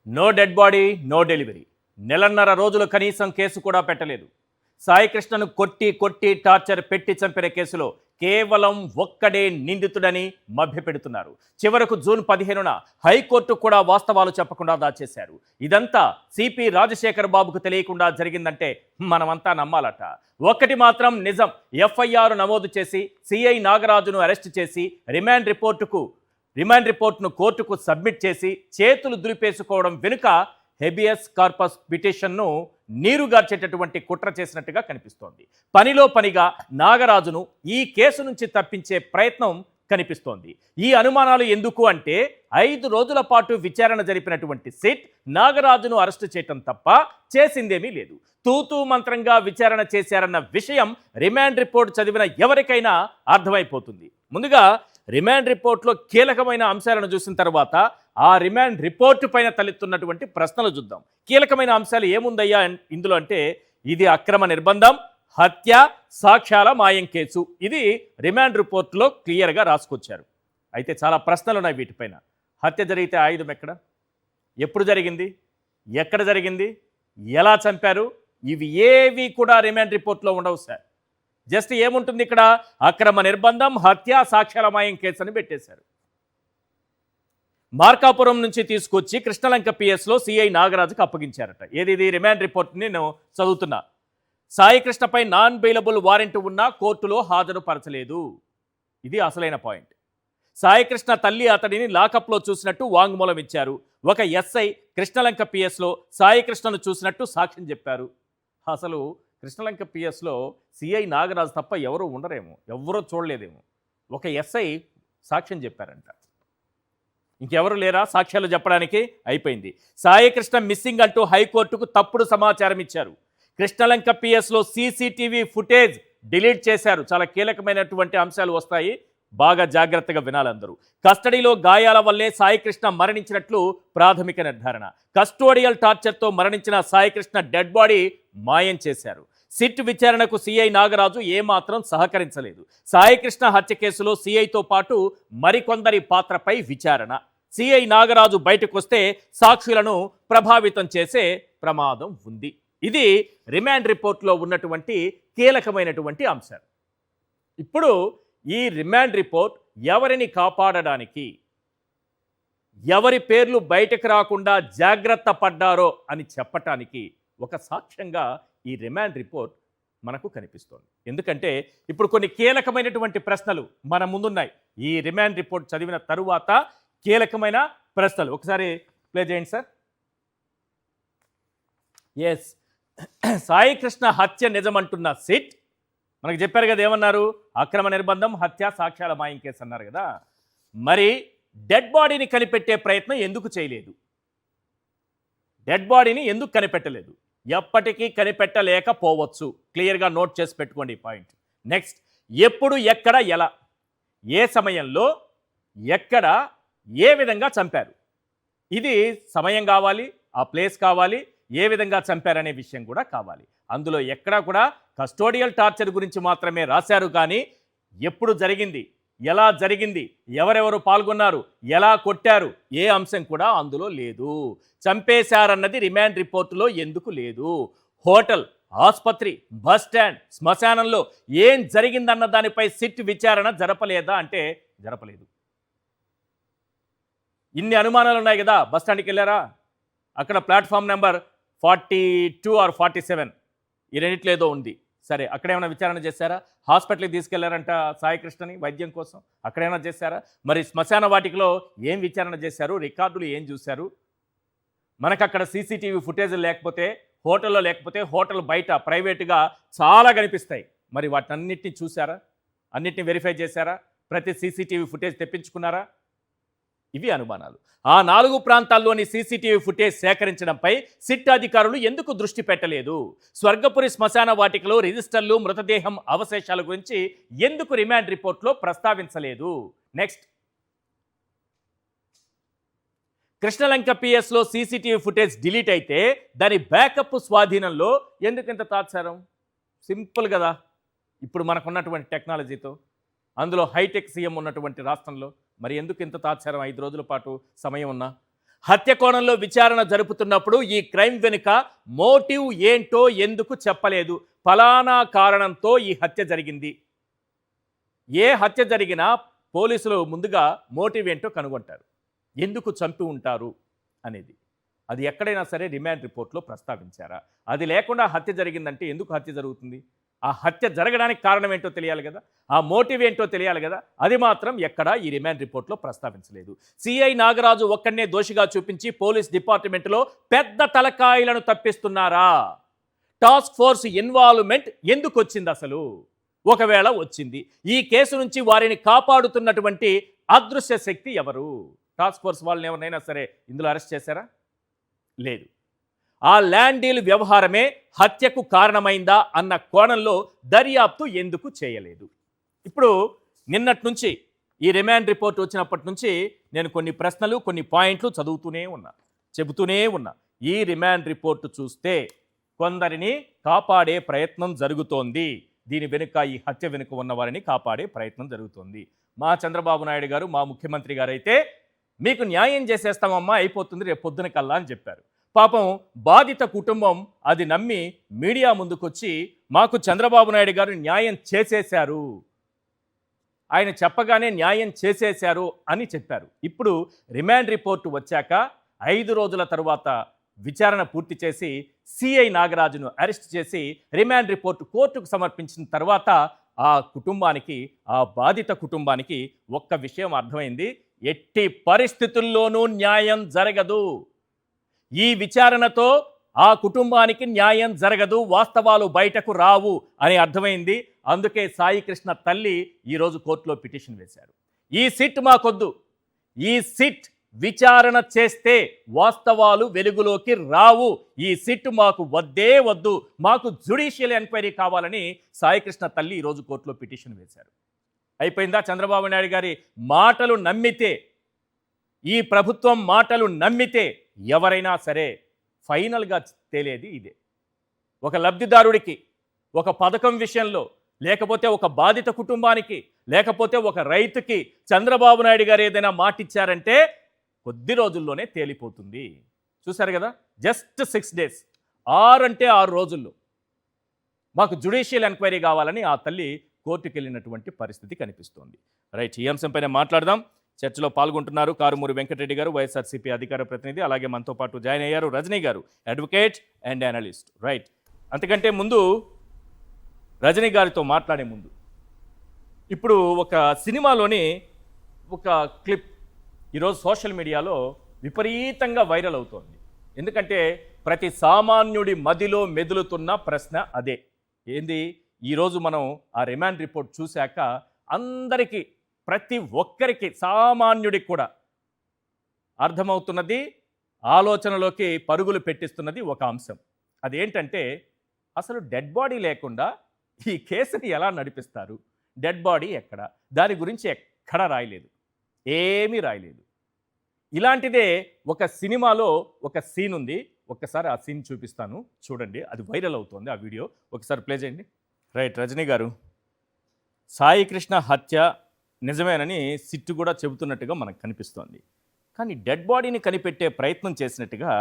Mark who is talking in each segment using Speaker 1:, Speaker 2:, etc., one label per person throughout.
Speaker 1: No dead body no delivery. నెలన్నర రోజులు కనీసం కేసు కూడా పెట్టలేదు. సాయికృష్ణను కొట్టి కొట్టి టార్చర్ పెట్టి చంపిన కేసులో కేవలం ఒక్కడే నిందితుడని మభ్యపెడుతున్నారు. చివరకు జూన్ 15న హైకోర్టు కూడా వాస్తవాలు చెప్పకుండా దాచేశారు. ఇదంతా సిపి రాజశేఖర్ బాబుకు తెలియకుండా జరిగిందంటే మనమంతా నమ్మాలట. ఒక్కటి మాత్రం నిజం, ఎఫ్ఐఆర్ నమోదు చేసి సిఐ నాగరాజును అరెస్ట్ చేసి రిమాండ్ రిపోర్ట్ను కోర్టుకు సబ్మిట్ చేసి చేతులు దులిపేసుకోవడం వెనుక హెబియస్ కార్పస్ పిటిషన్ను నీరుగార్చేటటువంటి కుట్ర చేసినట్టుగా కనిపిస్తోంది. పనిలో పనిగా నాగరాజును ఈ కేసు నుంచి తప్పించే ప్రయత్నం కనిపిస్తోంది. ఈ అనుమానాలు ఎందుకు అంటే 5 రోజుల పాటు విచారణ జరిపినటువంటి సిట్ నాగరాజును అరెస్టు చేయటం తప్ప చేసిందేమీ లేదు. తూతూ మంత్రంగా విచారణ చేశారన్న విషయం రిమాండ్ రిపోర్ట్ చదివిన ఎవరికైనా అర్థమైపోతుంది. ముందుగా రిమాండ్ రిపోర్ట్లో కీలకమైన అంశాలను చూసిన తర్వాత ఆ రిమాండ్ రిపోర్టు పైన తలెత్తున్నటువంటి ప్రశ్నలు చూద్దాం. కీలకమైన అంశాలు ఏముందయ్యా ఇందులో అంటే, ఇది అక్రమ నిర్బంధం, హత్య, సాక్ష్యాల మాయం కేసు. ఇది రిమాండ్ రిపోర్ట్లో క్లియర్గా రాసుకొచ్చారు. అయితే చాలా ప్రశ్నలు ఉన్నాయి వీటిపైన. హత్య జరిగితే ఆయుధం ఎక్కడ, ఎప్పుడు జరిగింది, ఎక్కడ జరిగింది, ఎలా చంపారు, ఇవి ఏవి కూడా రిమాండ్ రిపోర్ట్లో ఉండవు సార్. జస్ట్ ఏముంటుంది ఇక్కడ, అక్రమ నిర్బంధం, హత్య, సాక్ష్యాల మాయం కేసు అని పెట్టేశారు. మార్కాపురం నుంచి తీసుకొచ్చి కృష్ణలంక పిఎస్లో సిఐ నాగరాజుకు అప్పగించారట. ఏది రిమాండ్ రిపోర్ట్ని నేను చదువుతున్నా. సాయికృష్ణపై నాన్ బెయిలబుల్ వారెంట్ ఉన్నా కోర్టులో హాజరుపరచలేదు. ఇది అసలైన పాయింట్. సాయికృష్ణ తల్లి అతడిని లాకప్లో చూసినట్టు వాంగ్మూలం ఇచ్చారు. ఒక ఎస్ఐ కృష్ణలంక పిఎస్లో సాయికృష్ణను చూసినట్టు సాక్ష్యం చెప్పారు. అసలు కృష్ణలంక పిఎస్లో సిఐ నాగరాజు తప్ప ఎవరూ ఉండరేమో, ఎవరో చూడలేదేమో. ఒక ఎస్ఐ సాక్ష్యం చెప్పారంట. ఇంకెవరు లేరా సాక్ష్యాలు చెప్పడానికి? అయిపోయింది. సాయికృష్ణ మిస్సింగ్ అంటూ హైకోర్టుకు తప్పుడు సమాచారం ఇచ్చారు. కృష్ణలంక పిఎస్లో సీసీటీవీ ఫుటేజ్ డిలీట్ చేశారు. చాలా కీలకమైనటువంటి అంశాలు వస్తాయి, బాగా జాగ్రత్తగా వినాలందరూ. కస్టడీలో గాయాల వల్లే సాయికృష్ణ మరణించినట్లు ప్రాథమిక నిర్ధారణ. కస్టోడియల్ టార్చర్తో మరణించిన సాయికృష్ణ డెడ్ బాడీ మాయం చేశారు. సిట్ విచారణకు సిఐ నాగరాజు ఏమాత్రం సహకరించలేదు. సాయికృష్ణ హత్య కేసులో సిఐతో పాటు మరికొందరి పాత్రపై విచారణ. సిఐ నాగరాజు బయటకు వస్తే సాక్షులను ప్రభావితం చేసే ప్రమాదం ఉంది. ఇది రిమాండ్ రిపోర్ట్లో ఉన్నటువంటి కీలకమైనటువంటి అంశం. ఇప్పుడు ఈ రిమాండ్ రిపోర్ట్ ఎవరిని కాపాడడానికి, ఎవరి పేర్లు బయటకు రాకుండా జాగ్రత్త పడ్డారో అని చెప్పటానికి ఒక సాక్ష్యంగా ఈ రిమాండ్ రిపోర్ట్ మనకు కనిపిస్తోంది. ఎందుకంటే ఇప్పుడు కొన్ని కీలకమైనటువంటి ప్రశ్నలు మన ముందున్నాయి. ఈ రిమాండ్ రిపోర్ట్ చదివిన తరువాత కీలకమైన ప్రశ్నలు ఒకసారి ప్లే చేయండి సార్. ఎస్, సాయికృష్ణ హత్య నిజమంటున్న సిట్ మనకు చెప్పారు కదా, ఏమన్నారు, అక్రమ నిర్బంధం, హత్య, సాక్ష్యాల మాయం కేసు అన్నారు కదా. మరి డెడ్ బాడీని కనిపెట్టే ప్రయత్నం ఎందుకు చేయలేదు? డెడ్ బాడీని ఎందుకు కనిపెట్టలేదు? ఎప్పటికీ కనిపెట్టలేకపోవచ్చు. క్లియర్గా నోట్ చేసి పెట్టుకోండి ఈ పాయింట్. నెక్స్ట్, ఎప్పుడు, ఎక్కడ, ఎలా, ఏ సమయంలో, ఎక్కడ, ఏ విధంగా చంపారు? ఇది సమయం కావాలి, ఆ ప్లేస్ కావాలి, ఏ విధంగా చంపారనే విషయం కూడా కావాలి. అందులో ఎక్కడా కూడా కస్టోడియల్ టార్చర్ గురించి మాత్రమే రాశారు, కానీ ఎప్పుడు జరిగింది, ఎలా జరిగింది, ఎవరెవరు పాల్గొన్నారు, ఎలా కొట్టారు, ఏ అంశం కూడా అందులో లేదు. చంపేశారన్నది రిమాండ్ రిపోర్టులో ఎందుకు లేదు? హోటల్, ఆసుపత్రి, బస్ స్టాండ్, శ్మశానంలో ఏం జరిగిందన్న దానిపై సిట్ విచారణ జరపలేదా అంటే జరపలేదు. ఇన్ని అనుమానాలు ఉన్నాయి కదా. బస్ స్టాండ్కి వెళ్ళారా, అక్కడ ప్లాట్ఫామ్ నెంబర్ 42 or 47 ఈ రెండిట్లో ఏదో ఉంది. సరే, అక్కడేమైనా విచారణ చేశారా? హాస్పిటల్కి తీసుకెళ్లారంట సాయికృష్ణని వైద్యం కోసం, అక్కడేమైనా చేశారా? మరి శ్మశాన వాటికలో ఏం విచారణ చేశారు? రికార్డులు ఏం చూశారు? మనకు అక్కడ సీసీటీవీ ఫుటేజ్ లేకపోతే, హోటల్లో లేకపోతే, హోటల్ బయట ప్రైవేటుగా చాలా కనిపిస్తాయి. మరి వాటన్నిటిని చూసారా? అన్నిటిని వెరిఫై చేశారా? ప్రతి సీసీటీవీ ఫుటేజ్ తెప్పించుకున్నారా? ఇవి అనుమానాలు. ఆ 4 ప్రాంతాల్లోని సీసీటీవీ ఫుటేజ్ సేకరించడంపై సిట్ అధికారులు ఎందుకు దృష్టి పెట్టలేదు? స్వర్గపురి శ్మశాన వాటికలో రిజిస్టర్లు, మృతదేహం అవశేషాల గురించి ఎందుకు రిమాండ్ రిపోర్ట్లో ప్రస్తావించలేదు? నెక్స్ట్, కృష్ణలంక పిఎస్లో సీసీటీవీ ఫుటేజ్ డిలీట్ అయితే దాని బ్యాకప్ స్వాధీనంలో ఎందుకు ఇంత తాత్సారం? సింపుల్ కదా. ఇప్పుడు మనకున్నటువంటి టెక్నాలజీతో, అందులో హైటెక్ సీఎం ఉన్నటువంటి రాష్ట్రంలో మరి ఎందుకు ఇంత తాత్సారం? 5 రోజుల పాటు సమయం ఉన్నా హత్య కోణంలో విచారణ జరుపుతున్నప్పుడు ఈ క్రైమ్ వెనుక మోటివ్ ఏంటో ఎందుకు చెప్పలేదు? ఫలానా కారణంతో ఈ హత్య జరిగింది. ఏ హత్య జరిగినా పోలీసులు ముందుగా మోటివ్ ఏంటో కనుగొంటారు. ఎందుకు చంపి ఉంటారు అనేది. అది ఎక్కడైనా సరే రిమాండ్ రిపోర్ట్లో ప్రస్తావించారా? అది లేకుండా హత్య జరిగిందంటే ఎందుకు హత్య జరుగుతుంది? ఆ హత్య జరగడానికి కారణం ఏంటో తెలియాలి కదా, ఆ మోటివ్ ఏంటో తెలియాలి కదా. అది మాత్రం ఎక్కడా ఈ రిమాండ్ రిపోర్ట్లో ప్రస్తావించలేదు. సిఐ నాగరాజు ఒక్కడనే దోషిగా చూపించి పోలీస్ డిపార్ట్మెంట్లో పెద్ద తలకాయలను తప్పిస్తున్నారా? టాస్క్ ఫోర్స్ ఇన్వాల్వ్మెంట్ ఎందుకు వచ్చింది అసలు? ఒకవేళ వచ్చింది, ఈ కేసు నుంచి వారిని కాపాడుతున్నటువంటి అదృశ్య శక్తి ఎవరు? టాస్క్ ఫోర్స్ వాళ్ళని ఎవరినైనా సరే ఇందులో అరెస్ట్ చేశారా? లేదు. ఆ ల్యాండ్ డీల్ వ్యవహారమే హత్యకు కారణమైందా అన్న కోణంలో దర్యాప్తు ఎందుకు చేయలేదు? ఇప్పుడు నిన్నటి నుంచి ఈ రిమాండ్ రిపోర్ట్ వచ్చినప్పటి నుంచి నేను కొన్ని ప్రశ్నలు, కొన్ని పాయింట్లు చెబుతూనే ఉన్నా. ఈ రిమాండ్ రిపోర్టు చూస్తే కొందరిని కాపాడే ప్రయత్నం జరుగుతోంది. దీని వెనుక, ఈ హత్య వెనుక ఉన్న వారిని కాపాడే ప్రయత్నం జరుగుతోంది. మా చంద్రబాబు నాయుడు గారు, మా ముఖ్యమంత్రి గారు అయితే మీకు న్యాయం చేసేస్తామమ్మా, అయిపోతుంది రేపు పొద్దున కల్లా అని చెప్పారు. పాపం బాధిత కుటుంబం అది నమ్మి మీడియా ముందుకొచ్చి మాకు చంద్రబాబు నాయుడు గారు న్యాయం చేసేశారు, ఆయన చెప్పగానే న్యాయం చేసేశారు అని చెప్పారు. ఇప్పుడు రిమాండ్ రిపోర్టు వచ్చాక 5 రోజుల తరువాత విచారణ పూర్తి చేసి సిఐ నాగరాజును అరెస్ట్ చేసి రిమాండ్ రిపోర్టు కోర్టుకు సమర్పించిన తర్వాత ఆ బాధిత కుటుంబానికి ఒక్క విషయం అర్థమైంది: ఎట్టి పరిస్థితుల్లోనూ న్యాయం జరగదు. ఈ విచారణతో ఆ కుటుంబానికి న్యాయం జరగదు, వాస్తవాలు బయటకు రావు అని అర్థమైంది. అందుకే సాయికృష్ణ తల్లి ఈరోజు కోర్టులో పిటిషన్ వేశారు. ఈ సిట్ మాకొద్దు, ఈ సిట్ విచారణ చేస్తే వాస్తవాలు వెలుగులోకి రావు, ఈ సిట్ మాకు వద్దు, మాకు జ్యుడిషియల్ ఎంక్వైరీ కావాలని సాయికృష్ణ తల్లి ఈరోజు కోర్టులో పిటిషన్ వేశారు. అయిపోయిందా? చంద్రబాబు నాయుడు గారి మాటలు నమ్మితే, ఈ ప్రభుత్వం మాటలు నమ్మితే ఎవరైనా సరే ఫైనల్గా తేలేది ఇదే. ఒక లబ్ధిదారుడికి, ఒక పథకం విషయంలో, లేకపోతే ఒక బాధిత కుటుంబానికి, లేకపోతే ఒక రైతుకి చంద్రబాబు నాయుడు గారు ఏదైనా మాటిచ్చారంటే కొద్ది రోజుల్లోనే తేలిపోతుంది. చూశారు కదా, జస్ట్ 6 days, 6 రోజుల్లో మాకు జ్యుడిషియల్ ఎంక్వైరీ కావాలని ఆ తల్లి కోర్టుకు వెళ్ళినటువంటి పరిస్థితి కనిపిస్తోంది. రైట్, ఈ అంశంపైన మాట్లాడదాం. చర్చలో పాల్గొంటున్నారు కారుమూరి వెంకటరెడ్డి గారు, వైఎస్ఆర్సీపీ అధికార ప్రతినిధి. అలాగే మనతో పాటు జాయిన్ అయ్యారు రజనీ గారు, అడ్వకేట్ అండ్ అనలిస్ట్. రైట్, అంతకంటే ముందు రజనీ గారితో మాట్లాడే ముందు ఇప్పుడు ఒక సినిమాలోని ఒక క్లిప్ ఈరోజు సోషల్ మీడియాలో విపరీతంగా వైరల్ అవుతోంది. ఎందుకంటే ప్రతి సామాన్యుడి మదిలో మెదులుతున్న ప్రశ్న అదే. ఏంది? ఈరోజు మనం ఆ రిమాండ్ రిపోర్ట్ చూశాక అందరికీ, ప్రతి ఒక్కరికి, సామాన్యుడికి కూడా అర్థమవుతున్నది, ఆలోచనలోకి పరుగులు పెట్టిస్తున్నది ఒక అంశం. అదేంటంటే అసలు డెడ్ బాడీ లేకుండా ఈ కేసుని ఎలా నడిపిస్తారు? డెడ్ బాడీ ఎక్కడ? దాని గురించి ఎక్కడా రాయలేదు, ఏమీ రాయలేదు. ఇలాంటిదే ఒక సినిమాలో ఒక సీన్ ఉంది. ఒక్కసారి ఆ సీన్ చూపిస్తాను, చూడండి. అది వైరల్ అవుతోంది, ఆ వీడియో ఒకసారి ప్లే చేయండి. రైట్, రజనీ గారు, సాయికృష్ణ హత్య నిజమేనని సిట్టు కూడా చెబుతున్నట్టుగా మనకు కనిపిస్తోంది. కానీ డెడ్ బాడీని కనిపెట్టే ప్రయత్నం చేసినట్టుగా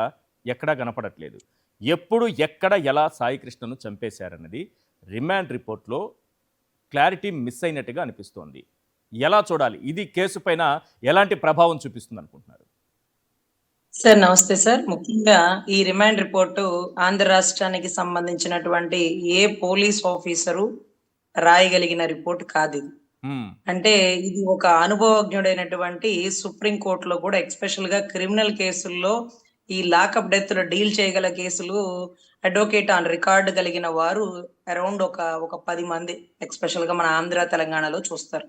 Speaker 1: ఎక్కడా కనపడట్లేదు. ఎప్పుడు, ఎక్కడ, ఎలా సాయికృష్ణను చంపేశారన్నది రిమాండ్ రిపోర్ట్లో క్లారిటీ మిస్ అయినట్టుగా అనిపిస్తోంది. ఎలా చూడాలి? ఇది కేసు పైన ఎలాంటి ప్రభావం చూపిస్తుంది అనుకుంటున్నారు?
Speaker 2: సార్ నమస్తే సార్. ముఖ్యంగా ఈ రిమాండ్ రిపోర్టు ఆంధ్ర రాష్ట్రానికి సంబంధించినటువంటి ఏ పోలీస్ ఆఫీసరు రాయగలిగిన రిపోర్ట్ కాదు ఇది. అంటే ఇది ఒక అనుభవజ్ఞుడైనటువంటి సుప్రీం కోర్టులో కూడా ఎక్స్పెషల్ గా క్రిమినల్ కేసుల్లో ఈ లాకప్ డెత్ లో డీల్ చేయగల కేసులు అడ్వకేట్ ఆన్ రికార్డు కలిగిన వారు అరౌండ్ ఒక 10 మంది ఎక్స్పెషల్ గా మన ఆంధ్ర తెలంగాణలో చూస్తారు.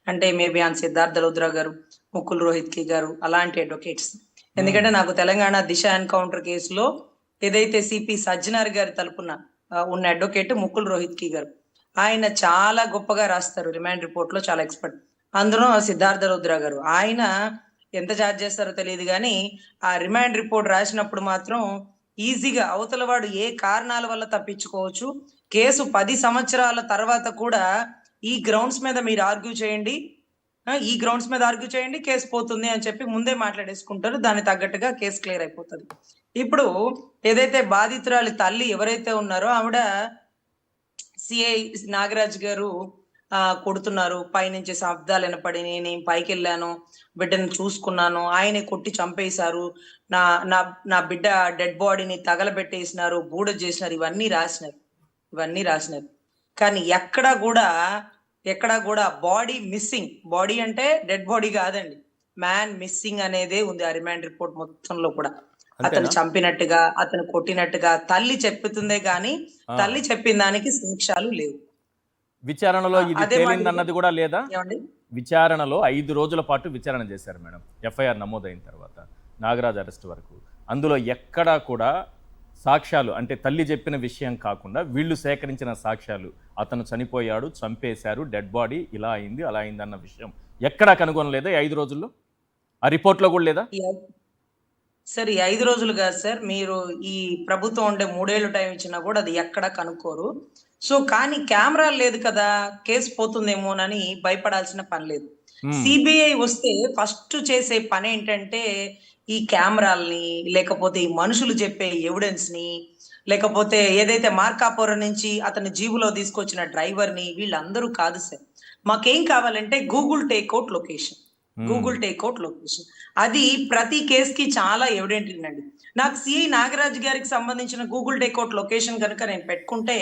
Speaker 2: అంటే మేబీ ఆన్ సిద్ధార్థ లుద్రా గారు, ముకుల్ రోహిత్కి గారు, అలాంటి అడ్వకేట్స్. ఎందుకంటే నాకు తెలంగాణ దిశ ఎన్కౌంటర్ కేసులో ఏదైతే సిపి సజ్జనార్ గారి తరపున ఉన్న అడ్వకేట్ ముకుల్ రోహిత్కి గారు, ఆయన చాలా గొప్పగా రాస్తారు రిమాండ్ రిపోర్ట్ లో, చాలా ఎక్స్పర్ట్. అందులో సిద్ధార్థ రుద్ర గారు, ఆయన ఎంత ఛార్జ్ చేస్తారో తెలియదు కానీ ఆ రిమాండ్ రిపోర్ట్ రాసినప్పుడు మాత్రం ఈజీగా అవతల వాడు ఏ కారణాల వల్ల తప్పించుకోవచ్చు, కేసు 10 సంవత్సరాల తర్వాత కూడా ఈ గ్రౌండ్స్ మీద మీరు ఆర్గ్యూ చేయండి, ఈ గ్రౌండ్స్ మీద ఆర్గ్యూ చేయండి, కేసు పోతుంది అని చెప్పి ముందే మాట్లాడేసుకుంటారు. దానికి తగ్గట్టుగా కేసు క్లియర్ అయిపోతుంది. ఇప్పుడు ఏదైతే బాధితురాలి తల్లి ఎవరైతే ఉన్నారో ఆవిడ సిఐ నాగరాజ్ గారు కొడుతున్నారు, పైనుంచి శబ్దాలు వినపడి నేను పైకి వెళ్ళాను, బిడ్డను చూసుకున్నాను, ఆయనే కొట్టి చంపేశారు, నా నా నా బిడ్డ డెడ్ బాడీని తగలబెట్టేసినారు, బూడ చేసినారు, ఇవన్నీ రాసినారు. కానీ ఎక్కడా కూడా బాడీ మిస్సింగ్, బాడీ అంటే డెడ్ బాడీ కాదండి, మ్యాన్ మిస్సింగ్ అనేదే ఉంది ఆ రిమాండ్ రిపోర్ట్ మొత్తంలో కూడా. అతను చంపినట్టుగా, అతను కొట్టినట్టుగా తల్లి చెప్పుతుందే గాని తల్లి చెప్పిన దానికి సాక్ష్యాలు లేవు.
Speaker 1: విచారణలో ఇది తేలిందన్నది కూడా లేదా?
Speaker 2: ఏమండి,
Speaker 1: విచారణలో 5 రోజుల పాటు విచారణ చేశారు మేడం, ఎఫ్ఐఆర్ నమోదైన తర్వాత నాగరాజ్ అరెస్ట్ వరకు. అందులో ఎక్కడా కూడా సాక్ష్యాలు అంటే తల్లి చెప్పిన విషయం కాకుండా వీళ్ళు సేకరించిన సాక్ష్యాలు, అతను చనిపోయాడు, చంపేశారు, డెడ్ బాడీ ఇలా అయింది అలా అయింది అన్న విషయం ఎక్కడా కనుగొనలేదా? 5 రోజుల్లో ఆ రిపోర్ట్లో కూడా లేదా?
Speaker 2: సార్ ఈ 5 రోజులు కాదు సార్, మీరు ఈ ప్రభుత్వం ఉండే 3 ఏళ్ళు టైం ఇచ్చినా కూడా అది ఎక్కడా కనుక్కోరు. సో కానీ కెమెరా లేదు కదా, కేసు పోతుందేమోనని భయపడాల్సిన పని లేదు. సిబిఐ వస్తే ఫస్ట్ చేసే పని ఏంటంటే ఈ కెమెరాల్ని, లేకపోతే ఈ మనుషులు చెప్పే ఎవిడెన్స్ ని, లేకపోతే ఏదైతే మార్కాపురం నుంచి అతని జీబులో తీసుకొచ్చిన డ్రైవర్ ని, వీళ్ళందరూ కాదు సార్. మాకేం కావాలంటే గూగుల్ టేక్అవుట్ లొకేషన్, అది ప్రతి కేసుకి చాలా ఎవిడెంట్ అండి. నాకు సిఐ నాగరాజ్ గారికి సంబంధించిన గూగుల్ టేక్అవుట్ లొకేషన్ కనుక నేను పెట్టుకుంటే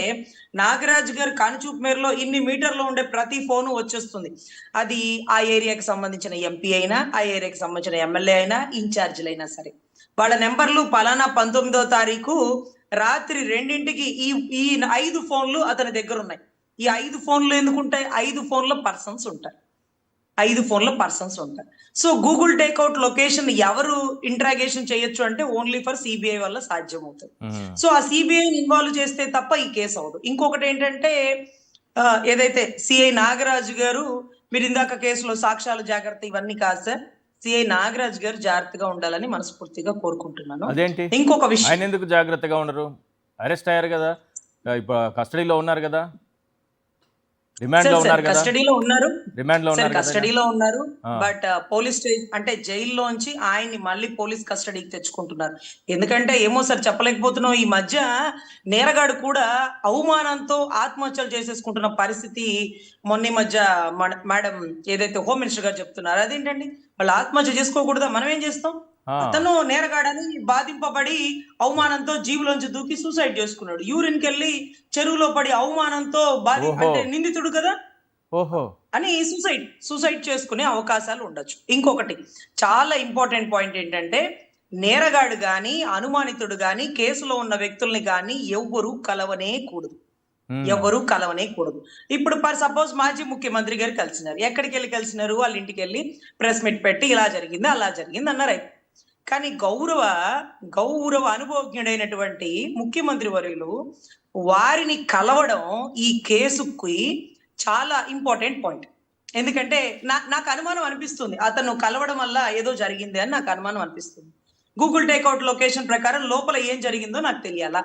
Speaker 2: నాగరాజ్ గారు కానిచూపు మేరలో ఇన్ని మీటర్లో ఉండే ప్రతి ఫోను వచ్చేస్తుంది. అది ఆ ఏరియాకి సంబంధించిన ఎంపీ అయినా, ఆ ఏరియాకి సంబంధించిన ఎమ్మెల్యే అయినా, ఇన్ఛార్జీలు అయినా సరే, వాళ్ళ నెంబర్లు పలానా 19వ తారీఖు రాత్రి 2ంటికి ఈ 5 ఫోన్లు అతని దగ్గర ఉన్నాయి. ఈ 5 ఫోన్లు ఎందుకుంటాయి? 5 ఫోన్ల పర్సన్స్ ఉంటారు. సో గూగుల్ టేక్అవుట్ లొకేషన్ ఎవరు ఇంట్రాగేషన్ చేయొచ్చు అంటే ఓన్లీ ఫర్ సిబిఐ వల్ల సాధ్యం అవుతుంది. సో ఆ సిబిఐ ఇన్వాల్వ్ చేస్తే తప్ప ఈ కేసు అవదు. ఇంకొకటి ఏంటంటే ఏదైతే సిఐ నాగరాజు గారు, మీరు ఇందాక కేసులో సాక్ష్యాలు జాగ్రత్త ఇవన్నీ కాదు సార్, సిఐ నాగరాజు గారు జాగ్రత్తగా ఉండాలని మనస్ఫూర్తిగా కోరుకుంటున్నాను.
Speaker 1: అదేంటి
Speaker 2: ఇంకొక విషయం,
Speaker 1: ఆయన ఎందుకు జాగ్రత్తగా ఉండరు? అరెస్ట్ అయ్యారు కదా, ఇప్పుడు కస్టడీలో ఉన్నారు కదా,
Speaker 2: కస్టడీలో ఉన్నారు, బట్ పోలీస్ అంటే జైల్లోంచి ఆయన్ని మళ్ళీ పోలీస్ కస్టడీకి తెచ్చుకుంటున్నారు. ఎందుకంటే ఏమో సార్ చెప్పలేకపోతున్నాం, ఈ మధ్య నేరగాడు కూడా అవమానంతో ఆత్మహత్యలు చేసేసుకుంటున్న పరిస్థితి మొన్న మధ్య మేడం ఏదైతే హోమ్ మినిస్టర్ గారు చెప్తున్నారు. అదేంటండి, వాళ్ళు ఆత్మహత్య చేసుకోకూడదా? మనం ఏం చేస్తాం? అతను నేరగాడని బాధింపబడి అవమానంతో జీవులోంచి దూకి సూసైడ్ చేసుకున్నాడు. యూరిన్ కెళ్ళి చెరువులో పడి అవమానంతో అంటే నిందితుడు కదా అని సూసైడ్ చేసుకునే అవకాశాలు ఉండొచ్చు. ఇంకొకటి చాలా ఇంపార్టెంట్ పాయింట్ ఏంటంటే, నేరగాడు గాని అనుమానితుడు గాని కేసులో ఉన్న వ్యక్తుల్ని గాని ఎవ్వరూ కలవనే కూడదు. ఇప్పుడు ఫర్ సపోజ్ మాజీ ముఖ్యమంత్రి గారు కలిసినారు, ఎక్కడికి వెళ్ళి కలిసినారు? వాళ్ళ ఇంటికి వెళ్ళి ప్రెస్ మీట్ పెట్టి ఇలా జరిగింది అలా జరిగింది అన్నారు. కానీ గౌరవ అనుభవజ్ఞుడైనటువంటి ముఖ్యమంత్రి వర్యులు వారిని కలవడం ఈ కేసుకి చాలా ఇంపార్టెంట్ పాయింట్. ఎందుకంటే నాకు అనుమానం అనిపిస్తుంది, అతను కలవడం వల్ల ఏదో జరిగింది అని నాకు అనుమానం అనిపిస్తుంది. గూగుల్ టేక్అవుట్ లొకేషన్ ప్రకారం లోపల ఏం జరిగిందో నాకు తెలియాలా?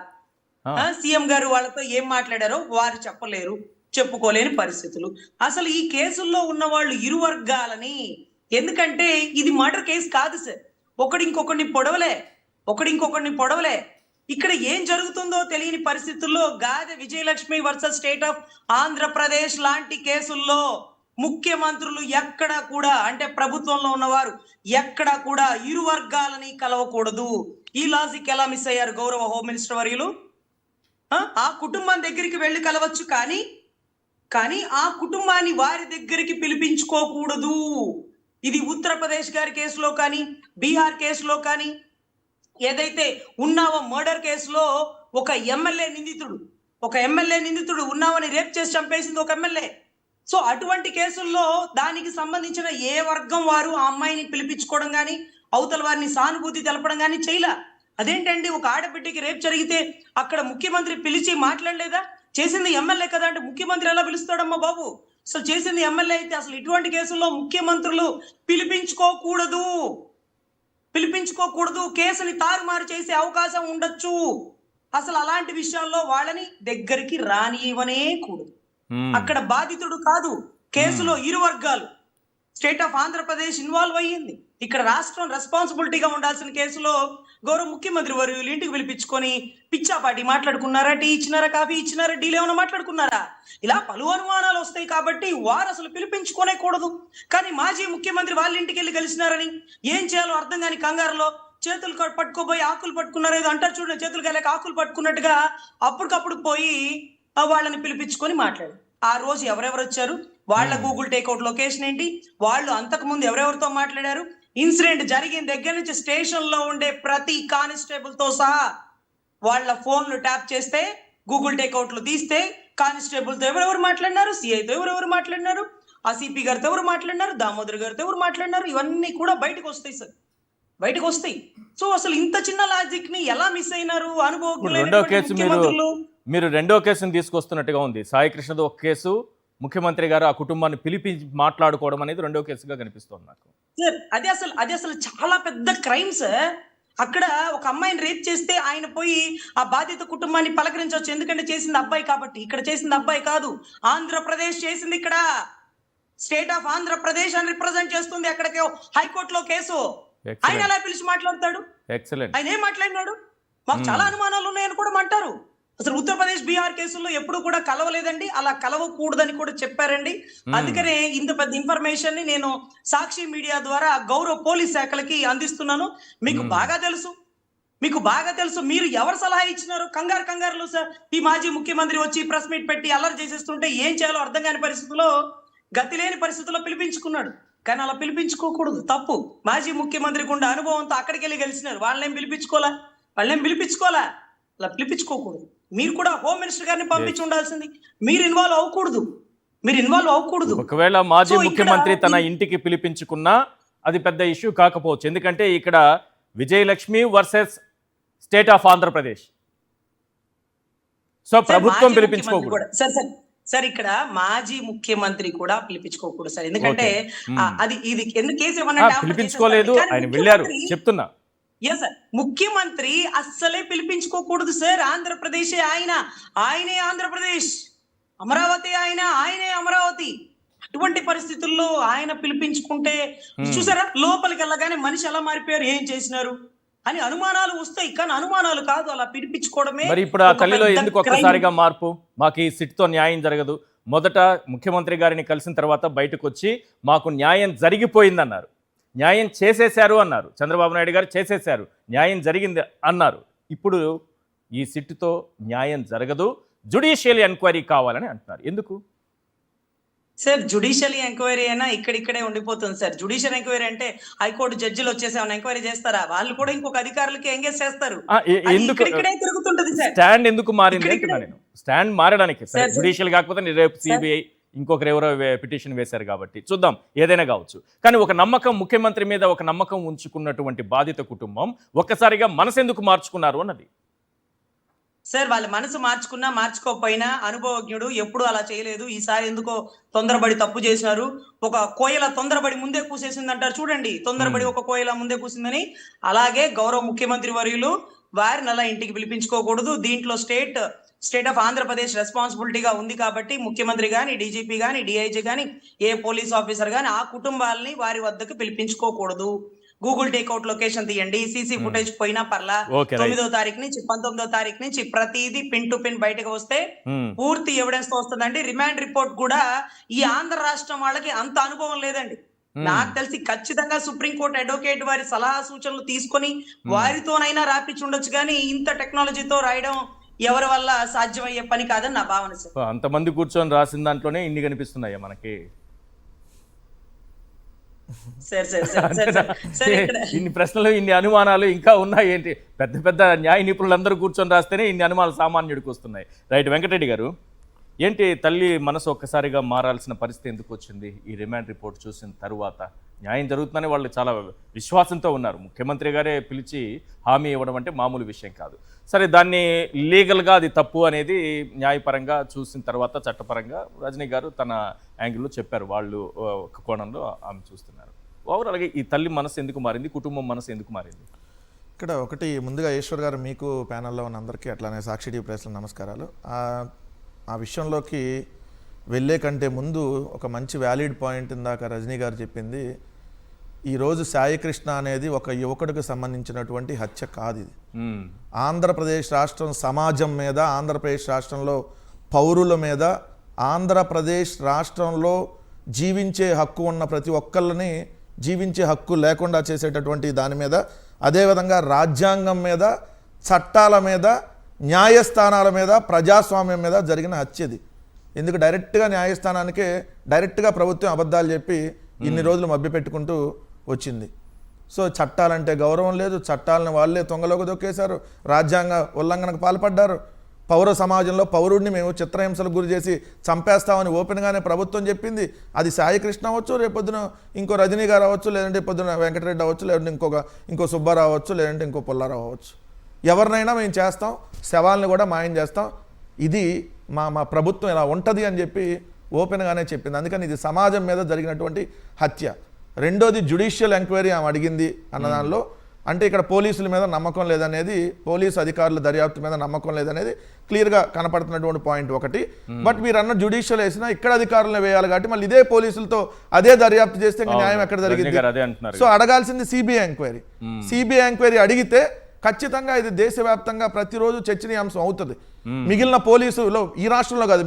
Speaker 2: సీఎం గారు వాళ్ళతో ఏం మాట్లాడారో వారు చెప్పలేరు, చెప్పుకోలేని పరిస్థితులు. అసలు ఈ కేసుల్లో ఉన్న వాళ్ళు ఇరు వర్గాలని, ఎందుకంటే ఇది మర్డర్ కేసు కాదు సార్, ఒకటి ఇంకొకరిని పొడవలే. ఇక్కడ ఏం జరుగుతుందో తెలియని పరిస్థితుల్లో Gade Vijayalakshmi versus state of Andhra Pradesh లాంటి కేసుల్లో ముఖ్యమంత్రులు ఎక్కడా కూడా, అంటే ప్రభుత్వంలో ఉన్నవారు ఎక్కడా కూడా ఇరు వర్గాలని కలవకూడదు. ఈ లాజిక్ ఎలా మిస్ అయ్యారు గౌరవ హోమ్ మినిస్టర్ వర్యులు? ఆ కుటుంబం దగ్గరికి వెళ్ళి కలవచ్చు, కానీ ఆ కుటుంబాన్ని వారి దగ్గరికి పిలిపించుకోకూడదు. ఇది ఉత్తరప్రదేశ్ గారి కేసులో కానీ, బీహార్ కేసులో కానీ, ఏదైతే ఉన్నావో మర్డర్ కేసులో ఒక ఎమ్మెల్యే నిందితుడు ఉన్నావని రేప్ చేసి చంపేసింది ఒక ఎమ్మెల్యే. సో అటువంటి కేసుల్లో దానికి సంబంధించిన ఏ వర్గం వారు ఆ అమ్మాయిని పిలిపించుకోవడం కానీ, అవతల వారిని సానుభూతి తెలపడం కానీ చేయలే. అదేంటండి, ఒక ఆడబిడ్డకి రేప్ జరిగితే అక్కడ ముఖ్యమంత్రి పిలిచి మాట్లాడలేదా? చేసింది ఎమ్మెల్యే కదా అంటే ముఖ్యమంత్రి ఎలా పిలుస్తాడమ్మా బాబు? సో చేసింది ఎమ్మెల్యే అయితే అసలు ఇటువంటి కేసుల్లో ముఖ్యమంత్రులు పిలిపించుకోకూడదు, కేసుని తారుమారు చేసే అవకాశం ఉండొచ్చు. అసలు అలాంటి విషయాల్లో వాళ్ళని దగ్గరికి రానివ్వనే కూడదు. అక్కడ బాధితుడు కాదు, కేసులో ఇరు వర్గాలు. స్టేట్ ఆఫ్ ఆంధ్రప్రదేశ్ ఇన్వాల్వ్ అయ్యింది. ఇక్కడ రాష్ట్రం రెస్పాన్సిబిలిటీగా ఉండాల్సిన కేసులో గౌరవ ముఖ్యమంత్రి వర్యులు ఇంటికి పిలిపించుకొని పిచ్చాపాటి మాట్లాడుకున్నారా, టీ ఇచ్చినారా, కాఫీ ఇచ్చినారా, డీల్ ఏమైనా మాట్లాడుకున్నారా? ఇలా పలు అనుమానాలు వస్తాయి కాబట్టి వారు అసలు పిలిపించుకోనే కూడదు. కానీ మాజీ ముఖ్యమంత్రి వాళ్ళ ఇంటికి వెళ్ళి కలిసినారని ఏం చేయాలో అర్థం కాని కంగారులో చేతులు పట్టుకోబోయి ఆకులు పట్టుకున్నారు, ఏదో అంటారు చూడండి, చేతులు కాలేక ఆకులు పట్టుకున్నట్టుగా అప్పటికప్పుడు పోయి వాళ్ళని పిలిపించుకొని మాట్లాడు. ఆ రోజు ఎవరెవరు వచ్చారు, వాళ్ళ గూగుల్ టేక్అవుట్ లొకేషన్ ఏంటి, వాళ్ళు అంతకు ముందు ఎవరెవరితో మాట్లాడారు, ఇన్సిడెంట్ జరిగిన దగ్గర నుంచి స్టేషన్ లో ఉండే ప్రతి కానిస్టేబుల్ తో సహా వాళ్ళ ఫోన్లు ట్యాప్ చేస్తే గూగుల్ టేక్అవుట్లు తీస్తే కానిస్టేబుల్ తో ఎవరెవరు మాట్లాడినారు, సిఐతో ఎవరెవరు మాట్లాడినారు, ఆ సిపి గారితో ఎవరు మాట్లాడినారు, దామోదర్ గారితో ఎవరు మాట్లాడినారు, ఇవన్నీ కూడా బయటకు వస్తాయి సార్, బయటకు వస్తాయి. సో అసలు ఇంత చిన్న లాజిక్ ని ఎలా మిస్ అయినారు
Speaker 1: మీరు రెండో కేసుని తీసుకొస్తున్నట్టుగా ఉంది. సాయి కృష్ణతో ఒక కేసు, ముఖ్యమంత్రి గారు ఆ కుటుంబాన్ని పిలిపించి మాట్లాడుకోవడం అనేది రెండో కేసుగా కనిపిస్తుంది నాకు.
Speaker 2: సార్ అది అసలు చాలా పెద్ద క్రైమ్ సార్. అక్కడ ఒక అమ్మాయిని రేప్ చేస్తే ఆయన పోయి ఆ బాధిత కుటుంబాన్ని పలకరించవచ్చు, ఎందుకంటే చేసింది అబ్బాయి కాబట్టి. ఇక్కడ చేసింది అబ్బాయి కాదు, ఆంధ్రప్రదేశ్ చేసింది. ఇక్కడ స్టేట్ ఆఫ్ ఆంధ్రప్రదేశ్ అని రిప్రజెంట్ చేస్తుంది అక్కడికి హైకోర్టులో కేసు. ఆయన ఎలా పిలిచి మాట్లాడతాడు?
Speaker 1: ఎక్సలెంట్.
Speaker 2: ఆయన ఏం మాట్లాడినాడు? మాకు చాలా అనుమానాలు ఉన్నాయని కూడా అంటారు. అసలు ఉత్తరప్రదేశ్ బీహార్ కేసుల్లో ఎప్పుడు కూడా కలవలేదండి, అలా కలవకూడదని కూడా చెప్పారండి. అందుకనే ఇంత పెద్ద ఇన్ఫర్మేషన్ ని నేను సాక్షి మీడియా ద్వారా గౌరవ పోలీస్ శాఖలకి అందిస్తున్నాను. మీకు బాగా తెలుసు మీరు ఎవరు సలహా ఇచ్చినారు. కంగారులో సార్ ఈ మాజీ ముఖ్యమంత్రి వచ్చి ప్రెస్ మీట్ పెట్టి అల్లరి చేసేస్తుంటే ఏం చేయాలో అర్థం కాని పరిస్థితుల్లో, గతి లేని పరిస్థితుల్లో పిలిపించుకున్నాడు. కానీ అలా పిలిపించుకోకూడదు, తప్పు. మాజీ ముఖ్యమంత్రికి ఉండే అనుభవంతో అక్కడికి వెళ్ళి గెలిచినారు, వాళ్ళేం పిలిపించుకోలే, అలా పిలిపించుకోకూడదు. మీరు కూడా హోమ్ మినిస్టర్ గారిని పంపించి ఉండాల్సింది. మీరు ఇన్వాల్వ్ అవ్వకూడదు.
Speaker 1: ఒకవేళ మాజీ ముఖ్యమంత్రి తన ఇంటికి పిలిపించుకున్నా అది పెద్ద ఇష్యూ కాకపోవచ్చు, ఎందుకంటే ఇక్కడ Vijayalakshmi versus state of Andhra Pradesh. So ప్రభుత్వం పిలిపించుకోకూడదు
Speaker 2: సార్. ఇక్కడ మాజీ ముఖ్యమంత్రి కూడా పిలిపించుకోకూడదు సార్, ఎందుకంటే అది ఇది ఎందుకు కేసు
Speaker 1: పిలిపించుకోలేదు, ఆయన వెళ్ళారు చెప్తున్నా.
Speaker 2: సార్ ముఖ్యమంత్రి అస్సలే పిలిపించుకోకూడదు సార్. ఆంధ్రప్రదేశే ఆయనే ఆంధ్రప్రదేశ్, అమరావతి ఆయనే అమరావతి. అటువంటి పరిస్థితుల్లో ఆయన పిలిపించుకుంటే చూసారా, లోపలికి వెళ్ళగానే మనిషి ఎలా మారిపోయారు, ఏం చేసినారు అని అనుమానాలు వస్తాయి. కానీ అనుమానాలు కాదు, అలా పిలిపించుకోవడమే.
Speaker 1: మరి ఇప్పుడు ఆ తల్లిలో ఎందుకు ఒక్కసారిగా మార్పు? మాకు ఈ సిట్తో న్యాయం జరగదు, మొదట ముఖ్యమంత్రి గారిని కలిసిన తర్వాత బయటకు వచ్చి మాకు న్యాయం జరిగిపోయిందన్నారు, న్యాయం చేసేశారు అన్నారు, చంద్రబాబు నాయుడు గారు చేసేశారు, న్యాయం జరిగింది అన్నారు. ఇప్పుడు ఈ సిట్తో న్యాయం జరగదు, జ్యుడిషియల్ ఎంక్వైరీ కావాలని అంటున్నారు. ఎందుకు
Speaker 2: సార్? జ్యుడిషియల్ ఎంక్వైరీ అయినా ఇక్కడిక్కడే ఉండిపోతుంది సార్. జ్యుడిషియల్ ఎంక్వైరీ అంటే హైకోర్టు జడ్జిలు వచ్చేసి ఏమైనా ఎంక్వైరీ చేస్తారా? వాళ్ళు కూడా ఇంకొక అధికారులకి ఎంగేజ్ చేస్తారు. ఇక్కడే తిరుగుతుంటది సార్.
Speaker 1: స్టాండ్ ఎందుకు మారింది అంటున్నా నేను. స్టాండ్ మారడానికి జ్యుడిషియల్ కాకపోతే రేపు సిబిఐ ఇంకొకరు ఎవరో పిటిషన్ వేశారు కాబట్టి చూద్దాం, ఏదైనా కావచ్చు. కానీ ఒక నమ్మకం, ముఖ్యమంత్రి మీద ఒక నమ్మకం ఉంచుకున్నటువంటి బాధిత కుటుంబం ఒక్కసారిగా మనసు ఎందుకు మార్చుకున్నారు అన్నది.
Speaker 2: సార్ వాళ్ళ మనసు మార్చుకున్నా మార్చుకోకపోయినా అనుభవజ్ఞుడు ఎప్పుడు అలా చేయలేదు. ఈసారి ఎందుకో తొందరపడి తప్పు చేశారు. ఒక కోయల తొందరపడి ముందే కూసేసింది అంటారు చూడండి, తొందరపడి ఒక కోయల ముందే కూసిందని. అలాగే గౌరవ ముఖ్యమంత్రి వర్యులు వారిని అలా ఇంటికి పిలిపించుకోకూడదు. దీంట్లో స్టేట్ ఆఫ్ ఆంధ్రప్రదేశ్ రెస్పాన్సిబిలిటీగా ఉంది కాబట్టి ముఖ్యమంత్రి గాని, డీజీపీ గాని, డిఐజీ గాని, ఏ పోలీస్ ఆఫీసర్ గాని ఆ కుటుంబాలని వారి వద్దకు పిలిపించుకోకూడదు. గూగుల్ టేక్అవుట్ లొకేషన్ తీయండి, సీసీ ఫుటేజ్ పోయినా పర్లా. 9వ తారీఖు నుంచి 19వ తారీఖు నుంచి ప్రతిదీ పిన్ టు పిన్ బయటకు వస్తే పూర్తి ఎవిడెన్స్ తో వస్తుందండి. రిమాండ్ రిపోర్ట్ కూడా ఈ ఆంధ్ర రాష్ట్రం వాళ్ళకి అంత అనుభవం లేదండి. నాకు తెలిసి ఖచ్చితంగా సుప్రీంకోర్టు అడ్వకేట్ వారి సలహా సూచనలు తీసుకొని వారితోనైనా రాపించి ఉండొచ్చు, కానీ ఇంత టెక్నాలజీతో రాయడం ఎవరి వల్ల సాధ్యమయ్యే పని కాదని నా భావన సార్.
Speaker 1: అంతమంది కూర్చొని రాసిన దాంట్లోనే ఇన్ని కనిపిస్తున్నాయా మనకి? ఇన్ని ప్రశ్నలు, ఇన్ని అనుమానాలు ఇంకా ఉన్నాయి ఏంటి? పెద్ద పెద్ద న్యాయ నిపుణులందరూ కూర్చొని రాస్తేనే ఇన్ని అనుమానాలు సామాన్యుడికి వస్తున్నాయి. రైట్, వెంకటరెడ్డి గారు, ఏంటి తల్లి మనసు ఒక్కసారిగా మారాల్సిన పరిస్థితి ఎందుకు వచ్చింది? ఈ రిమాండ్ రిపోర్ట్ చూసిన తరువాత న్యాయం జరుగుతుందని వాళ్ళు చాలా విశ్వాసంతో ఉన్నారు. ముఖ్యమంత్రి గారే పిలిచి హామీ ఇవ్వడం అంటే మామూలు విషయం కాదు. సరే, దాన్ని లీగల్గా అది తప్పు అనేది న్యాయపరంగా చూసిన తర్వాత చట్టపరంగా రజనీ గారు తన యాంగిల్లో చెప్పారు, వాళ్ళు ఒక కోణంలో ఆమె చూస్తున్నారు. ఓవరాల్గా ఈ తల్లి మనసు ఎందుకు మారింది, కుటుంబం మనసు ఎందుకు మారింది?
Speaker 3: ఇక్కడ ఒకటి, ముందుగా ఈశ్వర్ గారు, మీకు ప్యానల్లో ఉన్న అందరికీ అట్లానే సాక్షి టీవీ ప్రెస్లో నమస్కారాలు. ఆ విషయంలోకి వెళ్ళే కంటే ముందు ఒక మంచి వ్యాలిడ్ పాయింట్ ఇందాక రజనీ గారు చెప్పింది. ఈరోజు సాయికృష్ణ అనేది ఒక యువకుడికి సంబంధించినటువంటి హత్య కాదు ఇది. ఆంధ్రప్రదేశ్ రాష్ట్రం సమాజం మీద, ఆంధ్రప్రదేశ్ రాష్ట్రంలో పౌరుల మీద, ఆంధ్రప్రదేశ్ రాష్ట్రంలో జీవించే హక్కు ఉన్న ప్రతి ఒక్కళ్ళని జీవించే హక్కు లేకుండా చేసేటటువంటి దాని మీద, అదేవిధంగా రాజ్యాంగం మీద, చట్టాల మీద, న్యాయస్థానాల మీద, ప్రజాస్వామ్యం మీద జరిగిన హత్యది. ఎందుకు డైరెక్ట్గా న్యాయస్థానానికే డైరెక్ట్గా ప్రభుత్వం అబద్ధాలు చెప్పి ఇన్ని రోజులు మభ్యపెట్టుకుంటూ వచ్చింది. సో చట్టాలంటే గౌరవం లేదు, చట్టాలను వాళ్ళే తొంగలోకి దొక్కేశారు, రాజ్యాంగ ఉల్లంఘనకు పాల్పడ్డారు. పౌర సమాజంలో పౌరుడిని మేము చిత్రహింసలకు గురి చేసి చంపేస్తామని ఓపెన్గానే ప్రభుత్వం చెప్పింది. అది సాయికృష్ణ అవ్వచ్చు, రేపొద్దున ఇంకో రజనీ గారు అవ్వచ్చు, లేదంటే పొద్దున వెంకటరెడ్డి అవ్వచ్చు, లేదంటే ఇంకో సుబ్బారావు అవ్వచ్చు, లేదంటే ఇంకో పుల్లారావు అవ్వచ్చు. ఎవరినైనా మేము చేస్తాం, శవాల్ని కూడా మాయం చేస్తాం. ఇది మా ప్రభుత్వం ఇలా ఉంటుంది అని చెప్పి ఓపెన్గానే చెప్పింది. అందుకని ఇది సమాజం మీద జరిగినటువంటి హత్య. రెండోది జ్యుడిషియల్ ఎంక్వైరీ ఆమె అడిగింది అన్న దానిలో, అంటే ఇక్కడ పోలీసుల మీద నమ్మకం లేదనేది, పోలీసు అధికారుల దర్యాప్తు మీద నమ్మకం లేదనేది క్లియర్గా కనపడుతున్నటువంటి పాయింట్ ఒకటి. బట్ మీరు అన్న జ్యుడిషియల్ వేసినా ఇక్కడ అధికారులను వేయాలి కాబట్టి మళ్ళీ ఇదే పోలీసులతో అదే దర్యాప్తు చేస్తే ఇంకా న్యాయం ఎక్కడ జరిగింది? సో అడగాల్సింది సిబిఐ ఎంక్వైరీ. సిబిఐ ఎంక్వైరీ అడిగితే ఖచ్చితంగా ఇది దేశవ్యాప్తంగా ప్రతిరోజు చర్చనీయాంశం అవుతుంది. మిగిలిన పోలీసులో, ఈ రాష్ట్రంలో కాదు,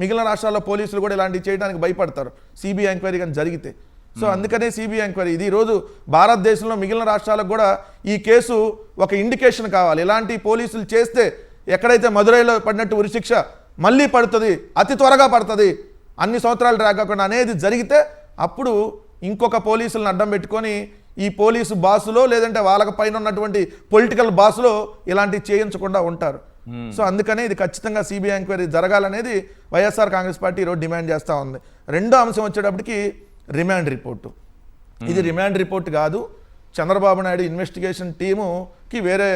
Speaker 3: మిగిలిన రాష్ట్రాల్లో పోలీసులు కూడా ఇలాంటివి చేయడానికి భయపడతారు సిబిఐ ఎంక్వైరీ కానీ జరిగితే. సో అందుకనే సిబిఐ ఎంక్వైరీ ఇది ఈరోజు భారతదేశంలో మిగిలిన రాష్ట్రాలకు కూడా ఈ కేసు ఒక ఇండికేషన్ కావాలి. ఇలాంటి పోలీసులు చేస్తే ఎక్కడైతే మదురైలో పడినట్టు ఉరిశిక్ష మళ్ళీ పడుతుంది, అతి త్వరగా పడుతుంది, అన్ని సంవత్సరాలు డ్రాగ్ కాకుండా అనేది జరిగితే అప్పుడు ఇంకొక పోలీసులను అడ్డం పెట్టుకొని ఈ పోలీసు బాసులో లేదంటే వాళ్ళకి పైన ఉన్నటువంటి పొలిటికల్ బాసులో ఇలాంటివి చేయించకుండా ఉంటారు. సో అందుకనే ఇది ఖచ్చితంగా సిబిఐ ఎంక్వైరీ జరగాలనేది వైఎస్ఆర్ కాంగ్రెస్ పార్టీ ఈరోజు డిమాండ్ చేస్తూ ఉంది. రెండో అంశం వచ్చేటప్పటికి రిమాండ్ రిపోర్టు. ఇది రిమాండ్ రిపోర్ట్ కాదు, చంద్రబాబు నాయుడు ఇన్వెస్టిగేషన్ టీముకి వేరే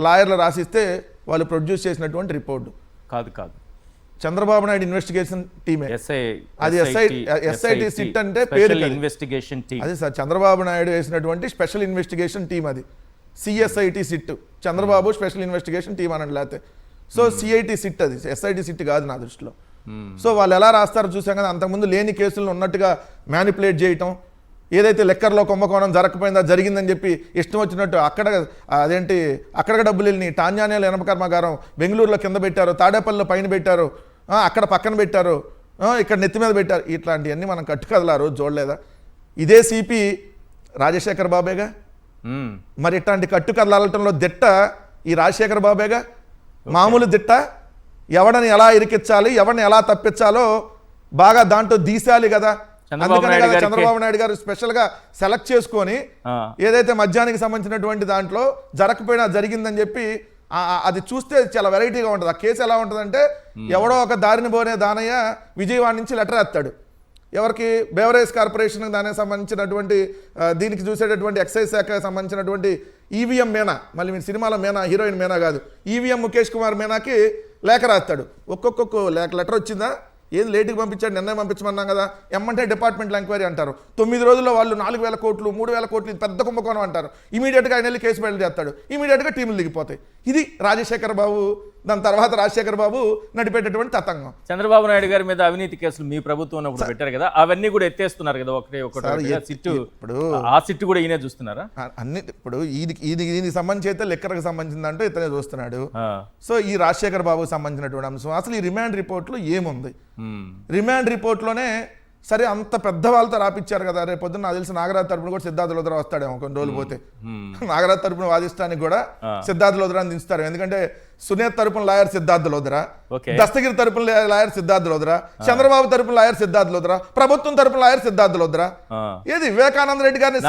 Speaker 3: లాయర్లు రాసిస్తే వాళ్ళు ప్రొడ్యూస్ చేసినటువంటి రిపోర్టు కాదు. చంద్రబాబు నాయుడు ఇన్వెస్టిగేషన్ టీమే అది. ఎస్ఐటి సిట్ అంటే పేరు
Speaker 1: ఇన్వెస్టిగేషన్ టీమ్.
Speaker 3: అదే సార్, చంద్రబాబు నాయుడు వేసినటువంటి స్పెషల్ ఇన్వెస్టిగేషన్ టీం అది. CSIT SIT, Chandrababu special investigation team అన్నట్టు లేకపోతే. సో సిఐటి సిట్ అది, ఎస్ఐటి సిట్ కాదు నా దృష్టిలో. సో వాళ్ళు ఎలా రాస్తారో చూసాం కదా, అంతకుముందు లేని కేసులను ఉన్నట్టుగా మ్యానిపులేట్ చేయటం, ఏదైతే లెక్కర్లో కుంభకోణం జరగకపోయిందా జరిగిందని చెప్పి ఇష్టం వచ్చినట్టు అక్కడ డబ్బులు వెళ్ళి టాంజానియాలో ఇనుప కర్మాగారం బెంగళూరులో కింద పెట్టారు, తాడేపల్లిలో పైన పెట్టారు, అక్కడ పక్కన పెట్టారు, ఇక్కడ నెత్తి మీద పెట్టారు. ఇట్లాంటివన్నీ మనం కట్టుకదలు ఆ రోజు చూడలేదా? ఇదే సిపి రాజశేఖర్ బాబేగా. మరి ఇట్లాంటి కట్టుకదలటంలో దిట్ట ఈ రాజశేఖర్ బాబేగా. మామూలు దిట్ట, ఎవడని ఎలా ఇరికించాలి, ఎవరిని ఎలా తప్పించాలో బాగా దాంట్లో తీసేయాలి కదా. అందుకనే కదా చంద్రబాబు నాయుడు గారు స్పెషల్ గా సెలెక్ట్ చేసుకొని ఏదైతే మద్యానికి సంబంధించినటువంటి దాంట్లో జరగకపోయినా జరిగిందని చెప్పి అది చూస్తే చాలా వెరైటీగా ఉంటుంది. ఆ కేసు ఎలా ఉంటుందంటే, ఎవడో ఒక దారిని పోనే దానయ్య విజయవాడ నుంచి లెటర్ వేస్తాడు ఎవరికి, బేవరేజ్ కార్పొరేషన్ దానికి సంబంధించినటువంటి దీనికి చూసేటటువంటి ఎక్సైజ్ శాఖకు సంబంధించినటువంటి ఈవీఎం మీనా, మళ్ళీ మీరు సినిమాలో మీనా హీరోయిన్ మీనా కాదు, ఈవీఎం ముఖేష్ కుమార్ మీనాకి లేఖ రాస్తాడు. ఒక్కొక్క లెటర్ వచ్చిందా, ఏది లేటుకి పంపించాడు, నిన్న పంపించమన్నాం కదా, ఎమ్మంటే డిపార్ట్మెంట్లో ఎంక్వైరీ అంటారు. 9 రోజుల్లో వాళ్ళు 4,000 కోట్లు 3,000 కోట్లు పెద్ద కుంభకోణం అంటారు. ఇమీడియట్గా ఆయన వెళ్ళి కేసు బయలు చేస్తాడు, ఇమీడియట్గా టీములు దిగిపోతాయి. ఇది రాజశేఖర్ బాబు, దాని తర్వాత రాజశేఖర్ బాబు నడిపేటటువంటి తతంగం.
Speaker 1: చంద్రబాబు నాయుడు గారి మీద అవినీతి కేసులు మీ ప్రభుత్వం పెట్టారు కదా, అవన్నీ కూడా ఎత్తేస్తున్నారు కదా ఒకటి. ఇప్పుడు ఆ సిట్టు కూడా ఈయనే చూస్తున్నారా?
Speaker 3: అన్ని ఇప్పుడు దీనికి సంబంధించి అయితే లెక్కలకు సంబంధించిందంటూ ఇతనే చూస్తున్నాడు. సో ఈ రాజశేఖర్ బాబుకి సంబంధించినటువంటి అంశం అసలు ఈ రిమాండ్ రిపోర్ట్లో ఏముంది? రిమాండ్ రిపోర్ట్లోనే సరే అంత పెద్ద వాళ్ళతో రాపిచ్చారు కదా, రేపు పొద్దున్న నాకు తెలిసి నాగరాజ్ తరపున కూడా సిద్ధార్థ లోద్రా వస్తాడేమో కొన్ని రోజులు పోతే. నాగరాజ్ తరపున వాదిస్తానికి కూడా సిద్ధార్థ లోద్రాని దించుతారు. ఎందుకంటే సునేత్ తరపున లాయర్ సిద్ధార్థ లోద్రా, దస్తగిరి తరపున లాయర్ సిద్ధార్థ లోద్రా, చంద్రబాబు తరపున లాయర్ సిద్ధార్థ లోద్రా, ప్రభుత్వం తరపున లాయర్ సిద్ధార్థ లోద్రా. ఏది వివేకానంద రెడ్డి గారిని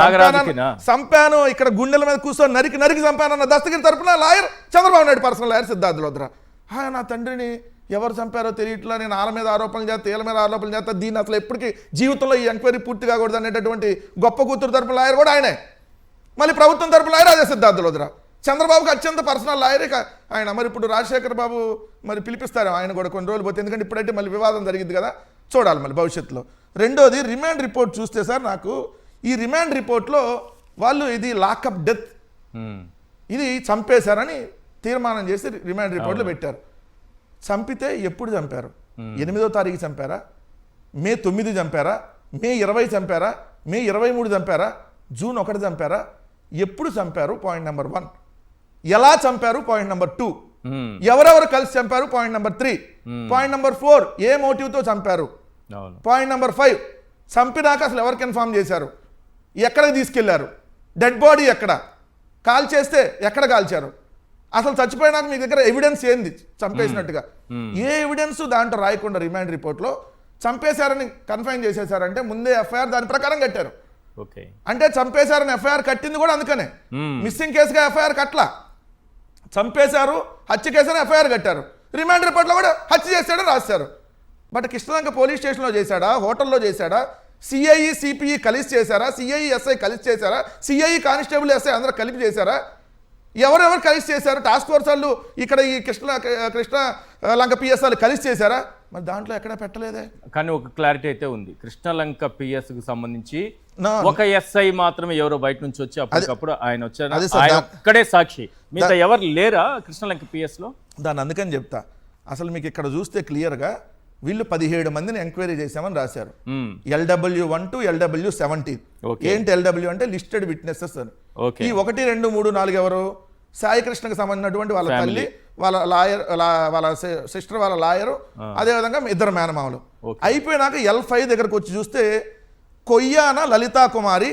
Speaker 3: సంపాను ఇక్కడ గుండెల మీద కూర్చొని నరికి సంపానన్న దస్తగిరి తరపున lawyer Chandrababu Naidu personal lawyer Siddharth Luthra. నా తండ్రిని ఎవరు చంపారో తెలియట్లా, నేను వాళ్ళ మీద ఆరోపణలు చేస్తా, వీళ్ళ మీద ఆరోపణలు చేస్తా, దీన్ని అసలు ఎప్పటికీ జీవితంలో ఈ ఎంక్వైరీ పూర్తి కాకూడదు అనేటటువంటి గొప్ప కూతురు తరపున లాయర్ కూడా ఆయనే. మళ్ళీ ప్రభుత్వం తరపున లాయర్ అదే సిద్ధార్థ లోద్రా. చంద్రబాబుకి అత్యంత పర్సనల్ లాయరే ఆయన. మరి ఇప్పుడు రాజశేఖర్ బాబు మరి పిలిపిస్తారు ఆయన కూడా కొన్ని రోజులు పోతే, ఎందుకంటే ఇప్పుడైతే మళ్ళీ వివాదం జరిగింది కదా, చూడాలి మళ్ళీ భవిష్యత్తులో. రెండోది రిమాండ్ రిపోర్ట్ చూస్తే సార్, నాకు ఈ రిమాండ్ రిపోర్ట్లో వాళ్ళు ఇది లాకప్ డెత్, ఇది చంపేశారని తీర్మానం చేసి రిమాండ్ రిపోర్ట్లో పెట్టారు. చంపితే ఎప్పుడు చంపారు, 8వ తారీఖు చంపారా, మే 9 చంపారా, మే 20 చంపారా, మే 23 చంపారా, జూన్ 1 చంపారా, ఎప్పుడు చంపారు? Point number 1. ఎలా చంపారు? Point number 2. ఎవరెవరు కలిసి చంపారు? Point number 3. పాయింట్ నెంబర్ 4, ఏ మోటివ్తో చంపారు? పాయింట్ నెంబర్ 5, చంపినాక అసలు ఎవరికి ఇన్ఫార్మ్ చేశారు, ఎక్కడికి తీసుకెళ్లారు, డెడ్ బాడీ ఎక్కడ, కాల్ చేస్తే ఎక్కడ కాల్చారు, అసలు చచ్చిపోయినాక మీ దగ్గర ఎవిడెన్స్ ఏంది చంపేసినట్టుగా? ఏ ఎవిడెన్స్ దాంట్లో రాయకుండా రిమాండ్ రిపోర్ట్లో చంపేశారని కన్ఫైన్ చేసేసారంటే ముందే ఎఫ్ఐఆర్ దాని ప్రకారం కట్టారు. అంటే చంపేశారని ఎఫ్ఐఆర్ కట్టింది కూడా అందుకనే. మిస్సింగ్ కేసుగా ఎఫ్ఐఆర్ కట్లా, చంపేశారు, హత్య కేసుని ఎఫ్ఐఆర్ కట్టారు. రిమాండ్ రిపోర్ట్లో కూడా హత్య చేశాడని రాశారు. బట్ కృష్ణలంక పోలీస్ స్టేషన్లో చేశాడా, హోటల్లో చేశాడా, సిఐఈ సిపిఈ కలిసి చేశారా, సిఐఈ ఎస్ఐ కలిసి చేశారా, సిఐఈ కానిస్టేబుల్ ఎస్ఐ అందరూ కలిపి చేశారా, ఎవరెవరు కలిసి చేశారు? టాస్క్ ఫోర్స్ వాళ్ళు ఇక్కడ ఈ కృష్ణ లంక పిఎస్ వాళ్ళు కలిసి చేశారా? మరి దాంట్లో ఎక్కడ పెట్టలేదే.
Speaker 1: కానీ ఒక క్లారిటీ అయితే ఉంది, కృష్ణలంక పిఎస్ కు సంబంధించి ఒక ఎస్ఐ మాత్రమే ఎవరో బయట నుంచి వచ్చి అప్పటికప్పుడు ఆయన వచ్చారు, ఆయన ఒక్కడే సాక్షి, మిగతా ఎవరు లేరా కృష్ణలంక పిఎస్ లో?
Speaker 3: దాన్ని అందుకని చెప్తా. అసలు మీకు ఇక్కడ చూస్తే క్లియర్గా వీళ్ళు 17 మందిని ఎంక్వైరీ చేశామని రాశారు. LW1 to LW17. ఏంటి LW అంటే లిస్టెడ్ విట్నెసెస్ అని. ఈ 1, 2, 3, 4 ఎవరు? సాయి కృష్ణకు సంబంధించినటువంటి వాళ్ళ తల్లి, వాళ్ళ లాయర్, వాళ్ళ సిస్టర్, వాళ్ళ లాయరు, అదేవిధంగా 2 మేనమామలు. అయిపోయినాక L5 దగ్గరకు వచ్చి చూస్తే Koyyana Lalitha Kumari,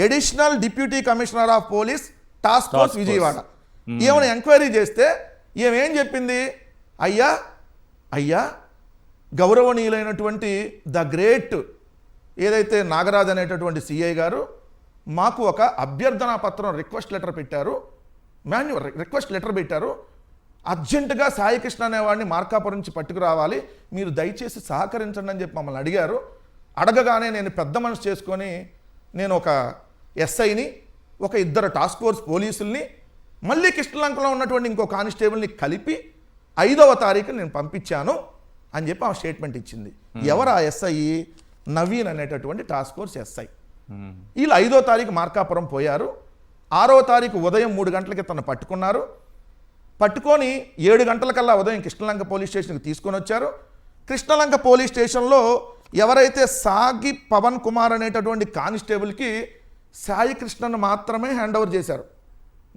Speaker 3: additional deputy commissioner of police, task force Vijayawada. ఏమైనా ఎంక్వైరీ చేస్తే ఏమేం చెప్పింది? అయ్యా గౌరవనీయులైనటువంటి ద గ్రేట్ ఏదైతే నాగరాజ్ అనేటటువంటి సిఐ గారు మాకు ఒక అభ్యర్థనా పత్రం రిక్వెస్ట్ లెటర్ పెట్టారు, రిక్వెస్ట్ లెటర్ పెట్టారు, అర్జెంటుగా సాయి కృష్ణ అనేవాడిని మార్కాపురం నుంచి పట్టుకురావాలి, మీరు దయచేసి సహకరించండి అని చెప్పి మమ్మల్ని అడిగారు. అడగగానే నేను పెద్ద మనసు చేసుకొని నేను ఒక ఎస్ఐని, ఒక 2 టాస్క్ ఫోర్స్ పోలీసుల్ని, మళ్ళీ కృష్ణలంకలో ఉన్నటువంటి ఇంకో కానిస్టేబుల్ని కలిపి 5వ తారీఖు నేను పంపించాను అని చెప్పి ఆ స్టేట్మెంట్ ఇచ్చింది. ఎవరు ఆ ఎస్ఐ? నవీన్ అనేటటువంటి టాస్క్ ఫోర్స్ ఎస్ఐ. వీళ్ళు 5వ తారీఖు మార్కాపురం పోయారు. 6వ తారీఖు ఉదయం 3 గంటలకి తను పట్టుకున్నారు. పట్టుకొని 7 గంటలకల్లా ఉదయం కృష్ణలంక పోలీస్ స్టేషన్కి తీసుకొని వచ్చారు. కృష్ణలంక పోలీస్ స్టేషన్లో ఎవరైతే సాగి పవన్ కుమార్ అనేటటువంటి కానిస్టేబుల్కి సాయి కృష్ణను మాత్రమే హ్యాండ్ ఓవర్ చేశారు.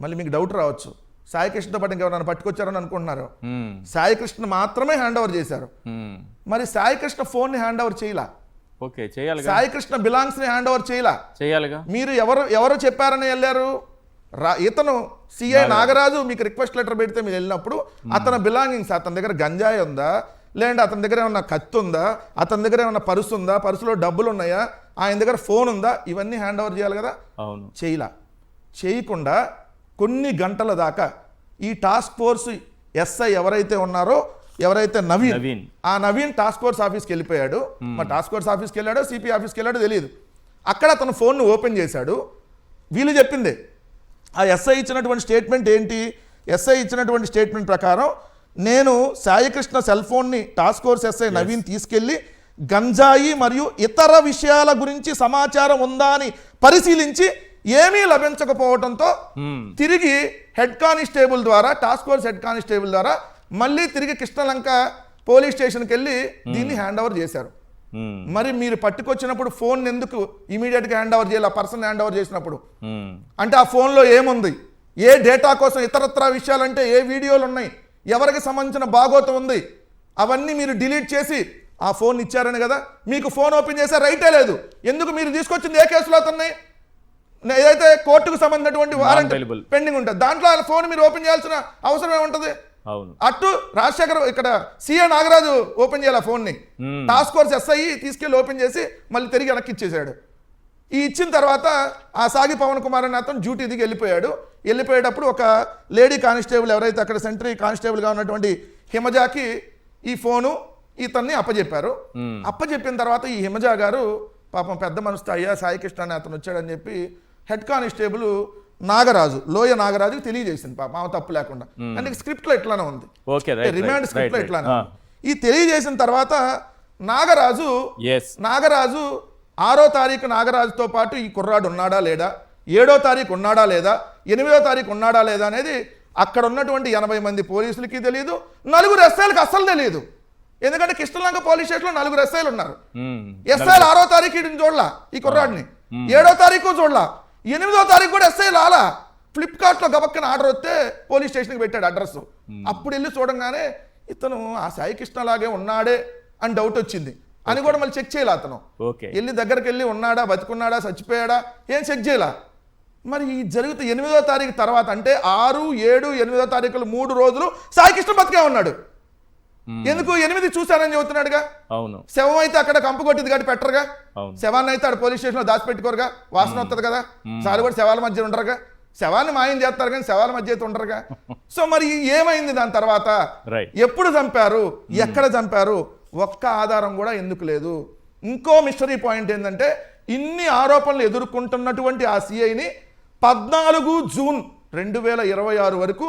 Speaker 3: మళ్ళీ మీకు డౌట్ రావచ్చు, సాయి కృష్ణతో పాటు ఇంకెవరైనా పట్టుకొచ్చారని అనుకుంటున్నారు. సాయి కృష్ణ మాత్రమే హ్యాండ్ ఓవర్ చేశారు. మరి సాయి కృష్ణ ఫోన్ ని హ్యాండ్ ఓవర్ చేయాల, సాయి కృష్ణ బిలాంగ్స్ ని హ్యాండ్ ఓవర్ చేయాలిగా. మీరు ఎవరు చెప్పారని వెళ్ళారు? ఇతను సిఐ నాగరాజు మీకు రిక్వెస్ట్ లెటర్ పెడితే మీరు వెళ్ళినప్పుడు అతని బిలాంగింగ్స్, అతని దగ్గర గంజాయి ఉందా, లేదంటే అతని దగ్గర ఏమన్నా కత్తి ఉందా, అతని దగ్గర ఏమన్నా పర్సు ఉందా, పర్సులో డబ్బులు ఉన్నాయా, ఆయన దగ్గర ఫోన్ ఉందా, ఇవన్నీ హ్యాండ్ ఓవర్ చేయాలి కదా. చేయకుండా కొన్ని గంటల దాకా ఈ టాస్క్ ఫోర్స్ ఎస్ఐ ఎవరైతే ఉన్నారో, ఎవరైతే నవీన్, ఆ నవీన్ టాస్క్ ఫోర్స్ ఆఫీస్కి వెళ్ళిపోయాడు. మరి టాస్క్ ఫోర్స్ ఆఫీస్కి వెళ్ళాడో సిపి ఆఫీస్కి వెళ్ళాడో తెలియదు. అక్కడ తన ఫోన్ను ఓపెన్ చేశాడు. వీళ్ళు చెప్పింది ఆ ఎస్ఐ ఇచ్చినటువంటి స్టేట్మెంట్ ఏంటి? ఎస్ఐ ఇచ్చినటువంటి స్టేట్మెంట్ ప్రకారం నేను సాయికృష్ణ సెల్ ఫోన్ని టాస్క్ ఫోర్స్ ఎస్ఐ నవీన్ తీసుకెళ్లి గంజాయి మరియు ఇతర విషయాల గురించి సమాచారం ఉందా అని పరిశీలించి ఏమీ లభించకపోవడంతో తిరిగి హెడ్ కానిస్టేబుల్ ద్వారా, టాస్క్ ఫోర్స్ హెడ్ కానిస్టేబుల్ ద్వారా మళ్ళీ తిరిగి కృష్ణలంక పోలీస్ స్టేషన్కి వెళ్ళి దీన్ని హ్యాండ్ ఓవర్ చేశారు. మరి మీరు పట్టుకొచ్చినప్పుడు ఫోన్ ఎందుకు ఇమీడియట్గా హ్యాండ్ ఓవర్ చేయాలి? ఆ పర్సన్ హ్యాండ్ ఓవర్ చేసినప్పుడు అంటే ఆ ఫోన్లో ఏముంది, ఏ డేటా కోసం, ఇతరత్ర విషయాలంటే ఏ వీడియోలు ఉన్నాయి, ఎవరికి సంబంధించిన భాగోతం ఉంది, అవన్నీ మీరు డిలీట్ చేసి ఆ ఫోన్ ఇచ్చారని కదా. మీకు ఫోన్ ఓపెన్ చేసే రైటే లేదు. ఎందుకు? మీరు తీసుకొచ్చింది ఏ కేసులో అతన్ని, ఏదైతే కోర్టుకు సంబంధించినటువంటి వారెంట్ పెండింగ్ ఉంటుంది, దాంట్లో ఆ ఫోన్ మీరు ఓపెన్ చేయాల్సిన అవసరం ఏముంటది? అటు రాజశేఖర్ ఇక్కడ సిఐ నాగరాజు ఓపెన్ చేయాలి ఆ ఫోన్ని, టాస్క్ ఫోర్స్ ఎస్ఐ తీసుకెళ్లి ఓపెన్ చేసి మళ్ళీ తిరిగి వెనక్కి ఇచ్చేసాడు. ఈ ఇచ్చిన తర్వాత ఆ సాగి పవన్ కుమార్ అనే అతను డ్యూటీ దిగి వెళ్ళిపోయేటప్పుడు ఒక లేడీ కానిస్టేబుల్ ఎవరైతే అక్కడ సెంట్రీ కానిస్టేబుల్గా ఉన్నటువంటి హిమజాకి ఈ ఫోను ఇతన్ని అప్పచెప్పారు. అప్పచెప్పిన తర్వాత ఈ హిమజా గారు పాపం పెద్ద మనసుతో అయ్యా సాయి కృష్ణ అనే అతను వచ్చాడని చెప్పి హెడ్ కానిస్టేబుల్ నాగరాజు, లోయ నాగరాజుకి తెలియజేసింది. పాపం ఆమె తప్పు లేకుండా. అంటే స్క్రిప్ట్లో ఎట్లానే ఉంది, రిమాండ్ స్క్రిప్ట్లో ఎట్లానే ఉంది. ఈ తెలియజేసిన తర్వాత నాగరాజు 6వ తారీఖు నాగరాజుతో పాటు ఈ కుర్రాడు ఉన్నాడా లేదా, 7వ తారీఖు ఉన్నాడా లేదా, 8వ తారీఖు ఉన్నాడా లేదా అనేది అక్కడ ఉన్నటువంటి 80 మంది పోలీసులకి తెలియదు, 4 ఎస్ఐలకు అస్సలు తెలియదు. ఎందుకంటే కృష్ణలంక పోలీస్ స్టేషన్లో 4 ఎస్ఐలు ఉన్నారు. ఎస్ఐలు 6వ తారీఖు వీడిని చూడలా, ఈ కుర్రాడిని 7వ తారీఖు చూడలా, 8వ తారీఖు కూడా ఎస్ఐ రాలా. ఫ్లిప్కార్ట్లో గబక్కన ఆర్డర్ వస్తే పోలీస్ స్టేషన్కి పెట్టాడు అడ్రస్. అప్పుడు వెళ్ళి చూడంగానే ఇతను ఆ సాయి కృష్ణ లాగే ఉన్నాడే అని డౌట్ వచ్చింది అని కూడా మళ్ళీ చెక్ చేయాలి. అతను వెళ్ళి దగ్గరికి వెళ్ళి ఉన్నాడా, బతికున్నాడా, చచ్చిపోయాడా ఏం చెక్ చేయాల. మరి ఈ జరిగితే 8వ తారీఖు తర్వాత అంటే 6, 7, 8వ తారీఖులు 3 రోజులు సాయి కృష్ణ బతికే ఉన్నాడు. ఎందుకు 8 చూశానని చెబుతున్నాడుగా.
Speaker 1: అవును,
Speaker 3: శవం అయితే అక్కడ కంపు కొట్టింది కాబట్టి పెట్టరుగా, శవాన్ని అయితే ఆడ పోలీస్ స్టేషన్లో దాచిపెట్టుకోరుగా, వాసన వస్తుంది కదా. సార్ కూడా శవాల మధ్య ఉండరుగా, శవాన్ని మాయం చేస్తారు కానీ శవాల మధ్య అయితే ఉండరుగా. సో మరి ఏమైంది దాని తర్వాత, ఎప్పుడు చంపారు, ఎక్కడ చంపారు, ఒక్క ఆధారం కూడా ఎందుకు లేదు. ఇంకో మిస్టరీ పాయింట్ ఏంటంటే ఇన్ని ఆరోపణలు ఎదుర్కొంటున్నటువంటి ఆ సిఐని 14 జూన్ 2026 వరకు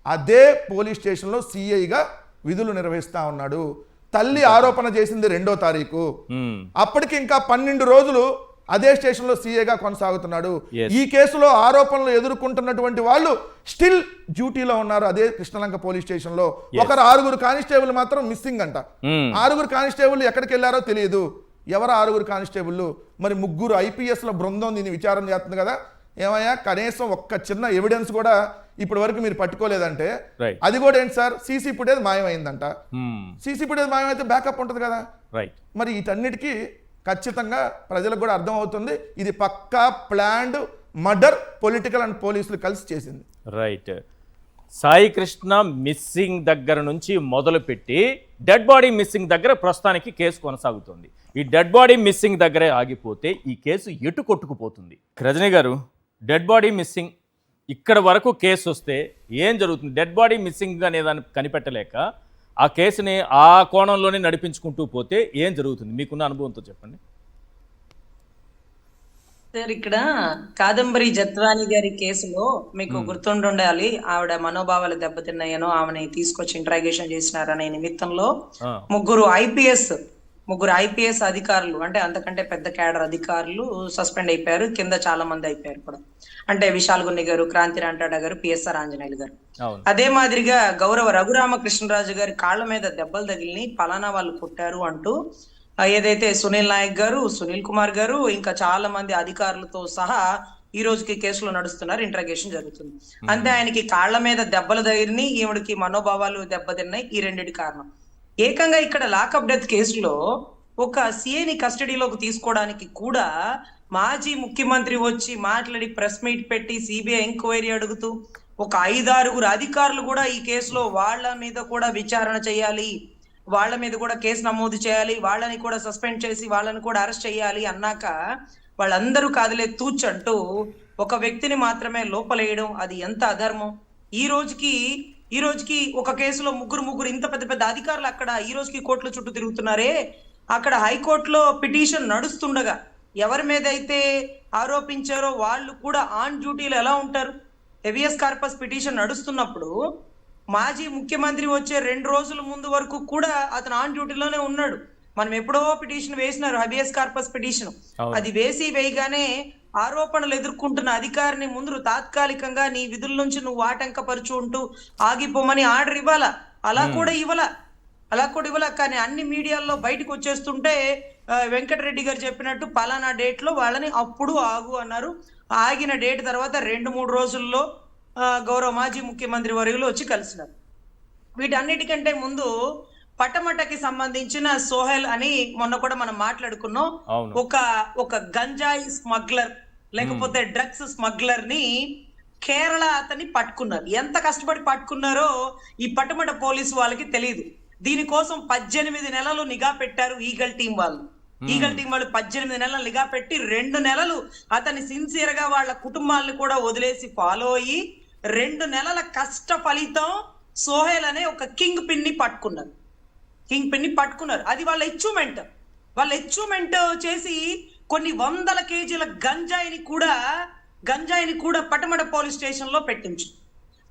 Speaker 3: అదే పోలీస్ స్టేషన్లో సిఐగా విధులు నిర్వహిస్తా ఉన్నాడు. తల్లి ఆరోపణ చేసింది 2వ తారీఖు, అప్పటికి ఇంకా 12 రోజులు అదే స్టేషన్లో సీఏగా కొనసాగుతున్నాడు. ఈ కేసులో ఆరోపణలు ఎదుర్కొంటున్నటువంటి వాళ్ళు స్టిల్ డ్యూటీలో ఉన్నారు అదే కృష్ణలంక పోలీస్ స్టేషన్లో. ఒకరు 6 కానిస్టేబుల్ మాత్రం మిస్సింగ్ అంట. 6 కానిస్టేబుల్ ఎక్కడికి వెళ్ళారో తెలియదు. ఎవరు 6 కానిస్టేబుల్? మరి 3 IPSల బృందం దీన్ని విచారణ చేస్తుంది కదా. ఏమయ్యా, కనీసం ఒక్క చిన్న ఎవిడెన్స్ కూడా ఇప్పటి వరకు మీరు పట్టుకోలేదంటే అది కూడా ఏంటి సార్, సీసీ ఫుటేజ్ మాయమైందంట. సీసీ ఫుటేజ్ మాయమైతే బ్యాకప్ ఉంటుంది కదా. మరి వీటన్నిటికీ ఖచ్చితంగా ప్రజలకు కూడా అర్థం అవుతుంది ఇది పక్కా ప్లాన్డ్ మర్డర్, పొలిటికల్ అండ్ పోలీసులు కలిసి చేసింది.
Speaker 1: రైట్. సాయి కృష్ణ మిస్సింగ్ దగ్గర నుంచి మొదలుపెట్టి డెడ్ బాడీ మిస్సింగ్ దగ్గర ప్రస్తుతానికి కేసు కొనసాగుతుంది. ఈ డెడ్ బాడీ మిస్సింగ్ దగ్గరే ఆగిపోతే ఈ కేసు ఎటు కొట్టుకుపోతుంది? రజనీ గారు, డెడ్ బాడీ మిస్సింగ్ ఇక్కడ వరకు కేసు వస్తే ఏం జరుగుతుంది? డెడ్ బాడీ మిస్సింగ్ అనే దాన్ని కనిపెట్టలేక ఆ కేసుని ఆ కోణంలోనే నడిపించుకుంటూ పోతే ఏం జరుగుతుంది? మీకున్న అనుభవంతో చెప్పండి
Speaker 2: సార్. ఇక్కడ కాదంబరి జత్వాని గారి కేసులో మీకు గుర్తుండాలి, ఆవిడ మనోభావాలు దెబ్బతిన్నాయనో ఆమెని తీసుకొచ్చి ఇంట్రాగేషన్ చేసినారనే నిమిత్తంలో ముగ్గురు ఐపీఎస్ అధికారులు, అంటే అంతకంటే పెద్ద క్యాడర్ అధికారులు సస్పెండ్ అయిపోయారు. కింద చాలా మంది అయిపోయారు కూడా, అంటే విశాల్ గున్ని గారు, క్రాంతి రాంటాడ గారు, పిఎస్ఆర్ ఆంజనేయులు గారు. అదే మాదిరిగా గౌరవ రఘురామకృష్ణరాజు గారి కాళ్ళ మీద దెబ్బలు తగిలిని, పలానా వాళ్ళు కొట్టారు అంటూ ఏదైతే సునీల్ నాయక్ గారు, సునీల్ కుమార్ గారు, ఇంకా చాలా మంది అధికారులతో సహా ఈ రోజుకి కేసులో నడుస్తున్నారు, ఇంట్రాగేషన్ జరుగుతుంది. అంతే, ఆయనకి కాళ్ళ మీద దెబ్బలు తగిలిని, ఈవిడికి మనోభావాలు దెబ్బతిన్నాయి. ఈ రెండిటి కారణం. ఏకంగా ఇక్కడ లాకప్ డెత్ కేసులో ఒక సిఐని కస్టడీలోకి తీసుకోవడానికి కూడా మాజీ ముఖ్యమంత్రి వచ్చి మాట్లాడి ప్రెస్ మీట్ పెట్టి సిబిఐ ఎంక్వైరీ అడుగుతూ ఒక 5-6 అధికారులు కూడా ఈ కేసులో వాళ్ళ మీద కూడా విచారణ చేయాలి, వాళ్ళ మీద కూడా కేసు నమోదు చేయాలి, వాళ్ళని కూడా సస్పెండ్ చేసి వాళ్ళని కూడా అరెస్ట్ చేయాలి అన్నాక వాళ్ళందరూ కాదులే తూచంటూ ఒక వ్యక్తిని మాత్రమే లోపలేయడం అది ఎంత అధర్మం. ఈ రోజుకి ఒక కేసులో ముగ్గురు ఇంత పెద్ద అధికారులు అక్కడ ఈ రోజుకి కోర్టుల చుట్టూ తిరుగుతున్నారే. అక్కడ హైకోర్టులో పిటిషన్ నడుస్తుండగా ఎవరి మీద అయితే ఆరోపించారో వాళ్ళు కూడా ఆన్ డ్యూటీలో ఎలా ఉంటారు? హెవియస్ కార్పస్ పిటిషన్ నడుస్తున్నప్పుడు మాజీ ముఖ్యమంత్రి వచ్చే 2 రోజుల ముందు వరకు కూడా అతను ఆన్ డ్యూటీలోనే ఉన్నాడు. మనం ఎప్పుడో పిటిషన్ వేసినారు, హెవియస్ కార్పస్ పిటిషన్. అది వేయగానే ఆరోపణలు ఎదుర్కొంటున్న అధికారిని ముందు తాత్కాలికంగా నీ విధుల నుంచి నువ్వు ఆటంకపరుచు ఉంటూ ఆగిపోమని ఆర్డర్ ఇవ్వాలా. అలా కూడా ఇవ్వాల. కానీ అన్ని మీడియాల్లో బయటకు వచ్చేస్తుంటే వెంకటరెడ్డి గారు చెప్పినట్టు పలానా డేట్ లో వాళ్ళని అప్పుడు ఆగు అన్నారు. ఆగిన డేట్ తర్వాత 2-3 రోజుల్లో గౌరవ మాజీ ముఖ్యమంత్రి వర్యులు వచ్చి కలిసినారు. వీటన్నిటికంటే ముందు పటమటకి సంబంధించిన సోహెల్ అని మొన్న కూడా మనం మాట్లాడుకున్నాం. ఒక గంజాయి స్మగ్లర్ లేకపోతే డ్రగ్స్ స్మగ్లర్ ని కేరళ అతన్ని పట్టుకున్నారు. ఎంత కష్టపడి పట్టుకున్నారో ఈ పటమట పోలీసు వాళ్ళకి తెలియదు. దీనికోసం 18 నెలలు నిఘా పెట్టారు ఈగల్ టీం వాళ్ళు. 18 నెలలు నిఘా పెట్టి 2 నెలలు అతన్ని సిన్సియర్ గా వాళ్ళ కుటుంబాలను కూడా వదిలేసి ఫాలో అయ్యి 2 నెలల కష్ట ఫలితం సోహెల్ అనే ఒక కింగ్ పిన్ ని పట్టుకున్నారు. అది వాళ్ళ అచీవ్మెంట్ చేసి కొన్ని 100 కేజీల గంజాయిని కూడా పటమట పోలీస్ స్టేషన్ లో పెట్టించు.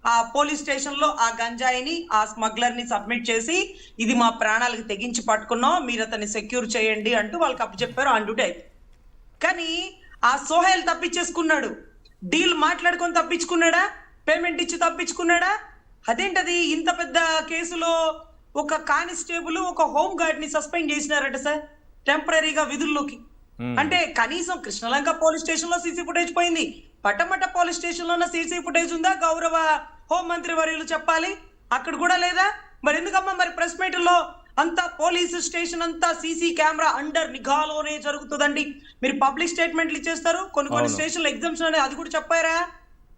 Speaker 2: ఆ పోలీస్ స్టేషన్ లో ఆ గంజాయిని ఆ స్మగ్లర్ ని సబ్మిట్ చేసి ఇది మా ప్రాణాలకు తెగించి పట్టుకున్నాం, మీరు అతన్ని సెక్యూర్ చేయండి అంటూ వాళ్ళకి అప్పచెప్పారు. ఆన్ డ్యూటీ అయితే కానీ ఆ సోహెల్ తప్పించేసుకున్నాడు. డీల్ మాట్లాడుకొని తప్పించుకున్నాడా? పేమెంట్ ఇచ్చి తప్పించుకున్నాడా? అదేంటది? ఇంత పెద్ద కేసులో ఒక కానిస్టేబుల్ ఒక హోమ్ గార్డ్ ని సస్పెండ్ చేసినారట సార్ టెంపరీగా విధుల్లోకి. అంటే కనీసం కృష్ణలంక పోలీస్ స్టేషన్ లో సీసీ ఫుటేజ్ పోయింది, పట్టమట పోలీస్ స్టేషన్ లో సీసీ ఫుటేజ్ ఉందా గౌరవ హోం మంత్రి వర్యులు చెప్పాలి, అక్కడ కూడా లేదా. మరి ఎందుకమ్మా మరి ప్రెస్ మీట్ లో అంతా పోలీసు స్టేషన్ అంతా సీసీ కెమెరా అండర్ నిఘాలోనే జరుగుతుందండి, మీరు పబ్లిక్ స్టేట్మెంట్లు ఇచ్చేస్తారు, కొన్ని స్టేషన్లు ఎగ్జామ్స్ అనేది అది కూడా చెప్పారా,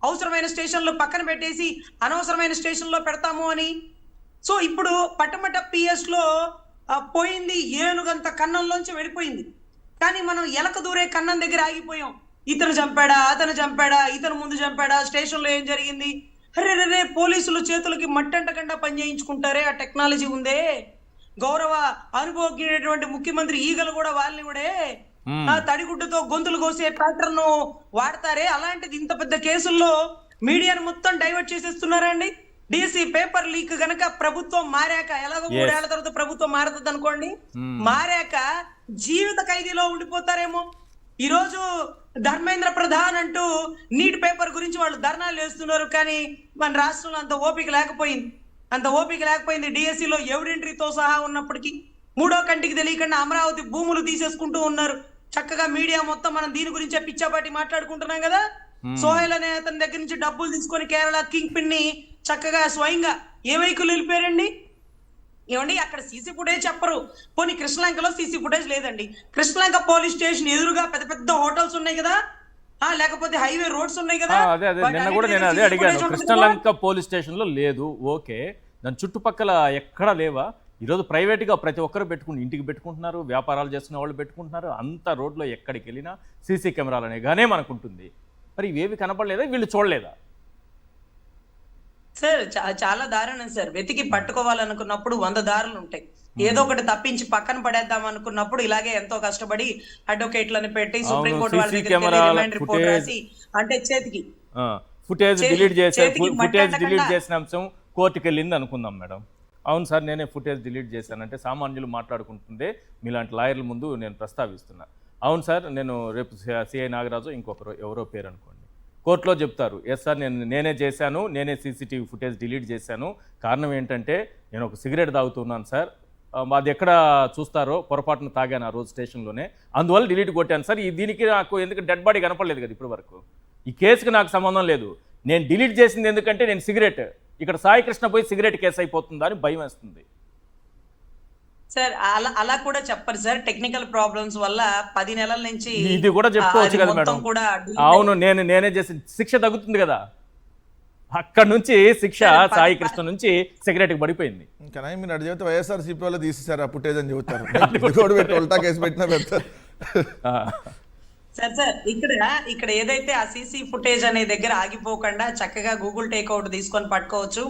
Speaker 2: అవసరమైన స్టేషన్లు పక్కన పెట్టేసి అనవసరమైన స్టేషన్ లో పెడతాము అని. సో ఇప్పుడు పట్టమట పిఎస్ లో పోయింది ఏనుగంత కన్నంలోంచి వెళ్ళిపోయింది, కానీ మనం ఎలక దూరే కన్నం దగ్గర ఆగిపోయాం. ఇతను చంపాడా, అతను చంపాడా, ఇతను ముందు చంపాడా, స్టేషన్ లో ఏం జరిగింది, అరే పోలీసులు చేతులకి మట్టంటకుండా పని చేయించుకుంటారే, ఆ టెక్నాలజీ ఉందే, గౌరవ అనుభవజ్ఞుడైనటువంటి ముఖ్యమంత్రి ఈగలు కూడా వాళ్ళని కూడా తడిగుడ్డుతో గొంతులు కోసే ప్యాటర్న్ వాడతారే, అలాంటిది ఇంత పెద్ద కేసుల్లో మీడియాను మొత్తం డైవర్ట్ చేసేస్తున్నారండి. డిసి పేపర్ లీక్ గనక ప్రభుత్వం మారాక, ఎలాగో 3 ఏళ్ల తర్వాత ప్రభుత్వం మారుతుంది అనుకోండి, మారాక జీవిత ఖైదీలో ఉండిపోతారేమో. ఈ రోజు ధర్మేంద్ర ప్రధాన్ అంటూ నీట్ పేపర్ గురించి వాళ్ళు ధర్నాలు చేస్తున్నారు, కానీ మన రాష్ట్రంలో అంత ఓపిక లేకపోయింది. డిఎస్సిలో ఎవిడెంట్రీతో సహా ఉన్నప్పటికీ మూడో కంటికి తెలియకుండా అమరావతి భూములు తీసేసుకుంటూ ఉన్నారు. చక్కగా మీడియా మొత్తం మనం దీని గురించే పిచ్చాపాటి మాట్లాడుకుంటున్నాం కదా. సోహెల్ అనే అతని దగ్గర నుంచి డబ్బులు తీసుకొని కేరళ కింగ్ పిన్ ని చక్కగా స్వయంగా ఏ వెహికల్ వెళ్ళిపోయారండి. ఏమండి అక్కడ సీసీ ఫుటేజ్ చెప్పరు, పోనీ కృష్ణలంకలో సీసీ ఫుటేజ్ లేదండి, కృష్ణలంక పోలీస్ స్టేషన్ ఎదురుగా పెద్ద పెద్ద హోటల్స్ ఉన్నాయి కదా, లేకపోతే హైవే రోడ్స్ ఉన్నాయి కదా.
Speaker 1: అదే నిన్న కూడా నేను అదే అడిగాను, కృష్ణలంక పోలీస్ స్టేషన్ లో లేదు, ఓకే, దాని చుట్టుపక్కల ఎక్కడా లేవా? ఈరోజు ప్రైవేట్గా ప్రతి ఒక్కరు ఇంటికి పెట్టుకుంటున్నారు, వ్యాపారాలు చేస్తున్న వాళ్ళు పెట్టుకుంటున్నారు, అంత రోడ్లో ఎక్కడికి వెళ్ళినా సీసీ కెమెరాలు అనేగానే మనకు ఉంటుంది. మరి ఇవేవి కనపడలేదా, వీళ్ళు చూడలేదా?
Speaker 2: సార్ చాలా దారుణం సార్. వెతికి పట్టుకోవాలనుకున్నప్పుడు 100 దారులు ఉంటాయి, ఏదో ఒకటి తప్పించి పక్కన పడేద్దాం అనుకున్నప్పుడు ఇలాగే ఎంతో కష్టపడి అడ్వకేట్లను పెట్టి సుప్రీంకోర్టు వాళ్ళ దగ్గరికి రిమాండ్ రిపోర్ట్ రాసి, అంటే చేతికి
Speaker 1: ఫుటేజ్ డిలీట్ చేసిన అంశం కోర్టుకి వెళ్ళింది అనుకుందాం మేడం. అవును సార్, నేనే ఫుటేజ్ డిలీట్ చేశానంటే సామాన్యులు మాట్లాడుకుంటుందే మీలాంటి లాయర్ల ముందు నేను ప్రస్తావిస్తున్నా. అవును సార్, నేను రేపు సిఐ నాగరాజు ఇంకొకరు ఎవరో పేరు అనుకోండి కోర్టులో చెప్తారు, ఎస్ సార్ నేనే చేశాను, నేనే సీసీటీవీ ఫుటేజ్ డిలీట్ చేశాను, కారణం ఏంటంటే నేను ఒక సిగరెట్ తాగుతున్నాను సార్, అది ఎక్కడ చూస్తారో పొరపాటున తాగాను ఆ రోజు స్టేషన్లోనే, అందువల్ల డిలీట్ కొట్టాను సార్. దీనికి నాకు ఎందుకు డెడ్ బాడీ కనపడలేదు కదా ఇప్పటి వరకు, ఈ కేసుకి నాకు సంబంధం లేదు, నేను డిలీట్ చేసింది ఎందుకంటే నేను సిగరెట్, ఇక్కడ సాయి కృష్ణ పోయి సిగరెట్ కేసు అయిపోతుందా అని భయం వేస్తుంది.
Speaker 2: సార్ అలా కూడా చెప్పరు సార్, టెక్నికల్ ప్రాబ్లమ్స్ వల్ల 10 నెలల నుంచి
Speaker 1: ఇది కూడా చెప్పుకోవచ్చు కదా మేడం. అవును, నేనే చేసి శిక్ష తగ్గుతుంది కదా, అక్కడ నుంచి శిక్ష సాయి కృష్ణ నుంచి సిగరెట్కి పడిపోయింది.
Speaker 3: కానీ మీరు అడిగి చెబితే వైఎస్ఆర్సీపీ వాళ్ళు తీసేశారు ఆ ఫుటేజ్ అని చెబుతారు, ఉల్టా కేసు పెట్టినా పెడతారు.
Speaker 2: సార్ ఇక్కడ ఏదైతే ఆ సీసీ ఫుటేజ్ అనే దగ్గర ఆగిపోకుండా చక్కగా గూగుల్ టేక్అవుట్ తీసుకొని పట్టుకోవచ్చు,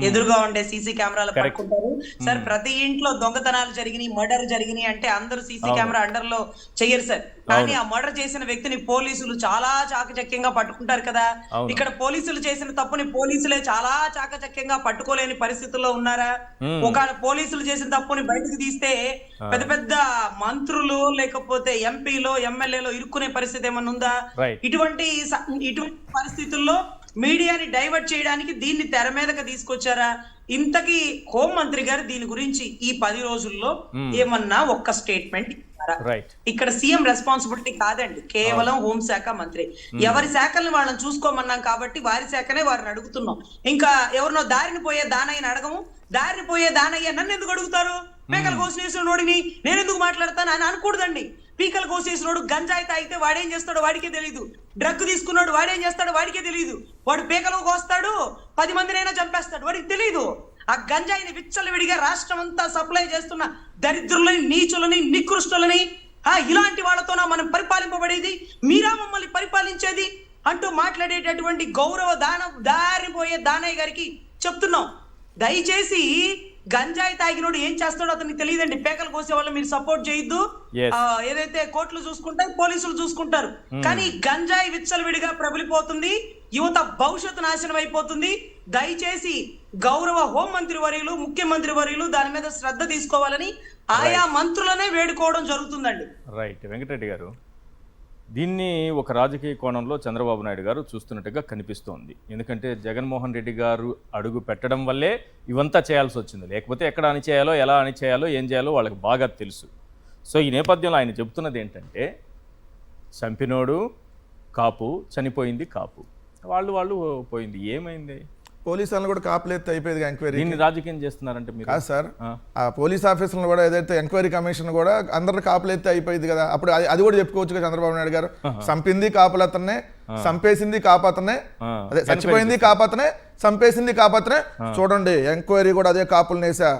Speaker 2: ఎదురుగా ఉండే సీసీ కెమెరాలు పట్టుకుంటారు. సార్ ప్రతి ఇంట్లో దొంగతనాలు జరిగినాయి, మర్డర్ జరిగినాయి అంటే అందరూ సీసీ కెమెరా అండర్ లో చెయ్యరు సార్, కానీ ఆ మర్డర్ చేసిన వ్యక్తిని పోలీసులు చాలా చాకచక్యంగా పట్టుకుంటారు కదా. ఇక్కడ పోలీసులు చేసిన తప్పుని పోలీసులే చాలా చాకచక్యంగా పట్టుకోలేని పరిస్థితుల్లో ఉన్నారా? ఒక పోలీసులు చేసిన తప్పుని బయటకు తీస్తే పెద్ద పెద్ద మంత్రులు లేకపోతే ఎంపీలో ఎమ్మెల్యేలో ఇరుక్కునే పరిస్థితి ఏమన్నా ఉందా? ఇటువంటి పరిస్థితుల్లో మీడియాని డైవర్ట్ చేయడానికి దీన్ని తెర మీదకి తీసుకొచ్చారా? ఇంతకీ హోం మంత్రి గారు దీని గురించి ఈ 10 రోజుల్లో ఏమన్నా ఒక్క స్టేట్మెంట్ ఇస్తారా? ఇక్కడ సీఎం రెస్పాన్సిబిలిటీ కాదండి, కేవలం హోంశాఖ మంత్రి. ఎవరి శాఖల్ని వాళ్ళని చూసుకోమన్నాం కాబట్టి వారి శాఖనే వారిని అడుగుతున్నాం. ఇంకా ఎవరినో దారిని పోయే దానయ్యని అడగము. దారిని పోయే దానయ్య నన్ను ఎందుకు అడుగుతారు? పీకలు కోసేసిన నోడిని నేను ఎందుకు మాట్లాడతాను అని అనకూడదండి. పీకలు కోసేసినోడు గంజాయి తాగితే వాడేం చేస్తాడో వాడికే తెలియదు, డ్రగ్ తీసుకున్నాడు వాడేం చేస్తాడో వాడికే తెలియదు, వాడు పీకలు కోస్తాడు 10 మందినైనా చంపేస్తాడు వాడికి తెలియదు. ఆ గంజాయిని విచ్చలవిడిగా రాష్ట్రం అంతా సప్లై చేస్తున్న దరిద్రులని, నీచులని, నికృష్టులని, ఇలాంటి వాళ్ళతోనా మనం పరిపాలింపబడేది? మీరా మమ్మల్ని పరిపాలించేది అంటూ మాట్లాడేటటువంటి గౌరవ దారిపోయే దానయ్య గారికి చెప్తున్నాం, దయచేసి గంజాయి తాగినోడు ఏం చేస్తాడో అతనికి తెలియదండి. పేకలు కోసే వాళ్ళు మీరు సపోర్ట్ చేయొద్దు. ఏదైతే కోర్టులు చూసుకుంటారు, పోలీసులు చూసుకుంటారు, కానీ గంజాయి విచ్చలవిడిగా ప్రబలిపోతుంది, యువత భవిష్యత్తు నాశనం అయిపోతుంది. దయచేసి గౌరవ హోం మంత్రి వర్యులు, ముఖ్యమంత్రి వర్యులు దాని మీద శ్రద్ధ తీసుకోవాలని ఆయా మంత్రులనే వేడుకోవడం జరుగుతుందండి.
Speaker 1: రైట్, వెంకటరెడ్డి గారు. దీన్ని ఒక రాజకీయ కోణంలో చంద్రబాబు నాయుడు గారు చూస్తున్నట్టుగా కనిపిస్తోంది. ఎందుకంటే జగన్మోహన్ రెడ్డి గారు అడుగు పెట్టడం వల్లే ఇవంతా చేయాల్సి వచ్చింది. లేకపోతే ఎక్కడ అణిచేయాలో, ఎలా అణిచేయాలో, ఏం చేయాలో వాళ్ళకి బాగా తెలుసు. సో ఈ నేపథ్యంలో ఆయన చెబుతున్నది ఏంటంటే, చంపినోడు కాపు, చనిపోయింది కాపు, వాళ్ళు పోయింది, ఏమైంది?
Speaker 3: పోలీసు వాళ్ళని కూడా కాపులేస్తే అయిపోయేది ఎంక్వైరీ.
Speaker 1: దీన్ని రాజకీయం చేస్తున్నారంటే మీరు
Speaker 3: కాదు సార్, ఆ పోలీస్ ఆఫీసర్లను కూడా ఏదైతే ఎంక్వైరీ కమిషన్ కూడా అందరు కాపులేస్తే అయిపోయింది కదా. అప్పుడు అది కూడా చెప్పుకోవచ్చు కదా చంద్రబాబు నాయుడు గారు. చంపింది కాపులతనే, చంపేసింది కాపాతనే, అదే చచ్చిపోయింది కాపాతనే, చంపేసింది కాపాతనే. చూడండి ఎంక్వైరీ కూడా అదే కాపులు నేసా,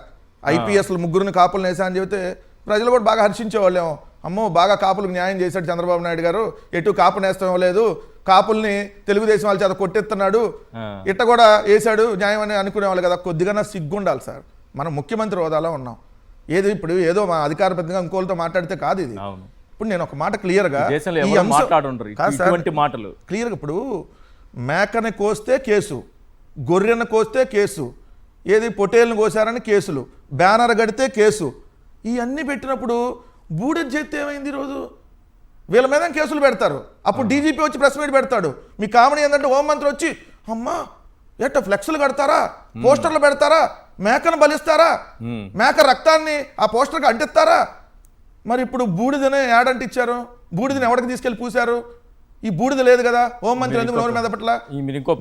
Speaker 3: ఐపీఎస్లు ముగ్గురిని కాపులు నేసా అని చెబితే ప్రజలు కూడా బాగా హర్షించేవాళ్ళేమో. అమ్మో బాగా కాపులకు న్యాయం చేశాడు చంద్రబాబు నాయుడు గారు, ఎటు కాపు నేస్తం లేదు, కాపుల్ని తెలుగుదేశం వాళ్ళ చేత కొట్టెత్తున్నాడు, ఇట్ట కూడా వేశాడు న్యాయం అని అనుకునేవాళ్ళు కదా. కొద్దిగా సిగ్గుండాలి సార్, మనం ముఖ్యమంత్రి హోదాలో ఉన్నాం. ఇప్పుడు ఏదో మా అధికార పెద్దగా ఇంకోళ్ళతో మాట్లాడితే కాదు ఇది. ఇప్పుడు నేను ఒక మాట క్లియర్గా క్లియర్గా, ఇప్పుడు మేకని కోస్తే కేసు, గొర్రెను కోస్తే కేసు, ఏది పొటేల్ని కోసారని కేసులు, బ్యానర్ కడితే కేసు, ఇవన్నీ పెట్టినప్పుడు బూడెడ్ చేస్తే ఏమైంది? ఈరోజు వీళ్ళ మీద కేసులు పెడతారు. అప్పుడు డీజీపీ వచ్చి ప్రెస్ మీట్ పెడతాడు. మీ కామెడీ ఏంటంటే హోంమంత్రి వచ్చి అమ్మా ఎట్ట ఫ్లెక్స్లు కడతారా, పోస్టర్లు పెడతారా, మేకను బలిస్తారా, మేక రక్తాన్ని ఆ పోస్టర్కి అంటిస్తారా. మరి ఇప్పుడు బూడిదనే యాడంటిచ్చారు, బూడిదని ఎవరికి తీసుకెళ్లి పూశారు? ఈ బూడిద లేదు కదా. హోంమంత్రి ఎందుకు నోరు మీద పట్ల,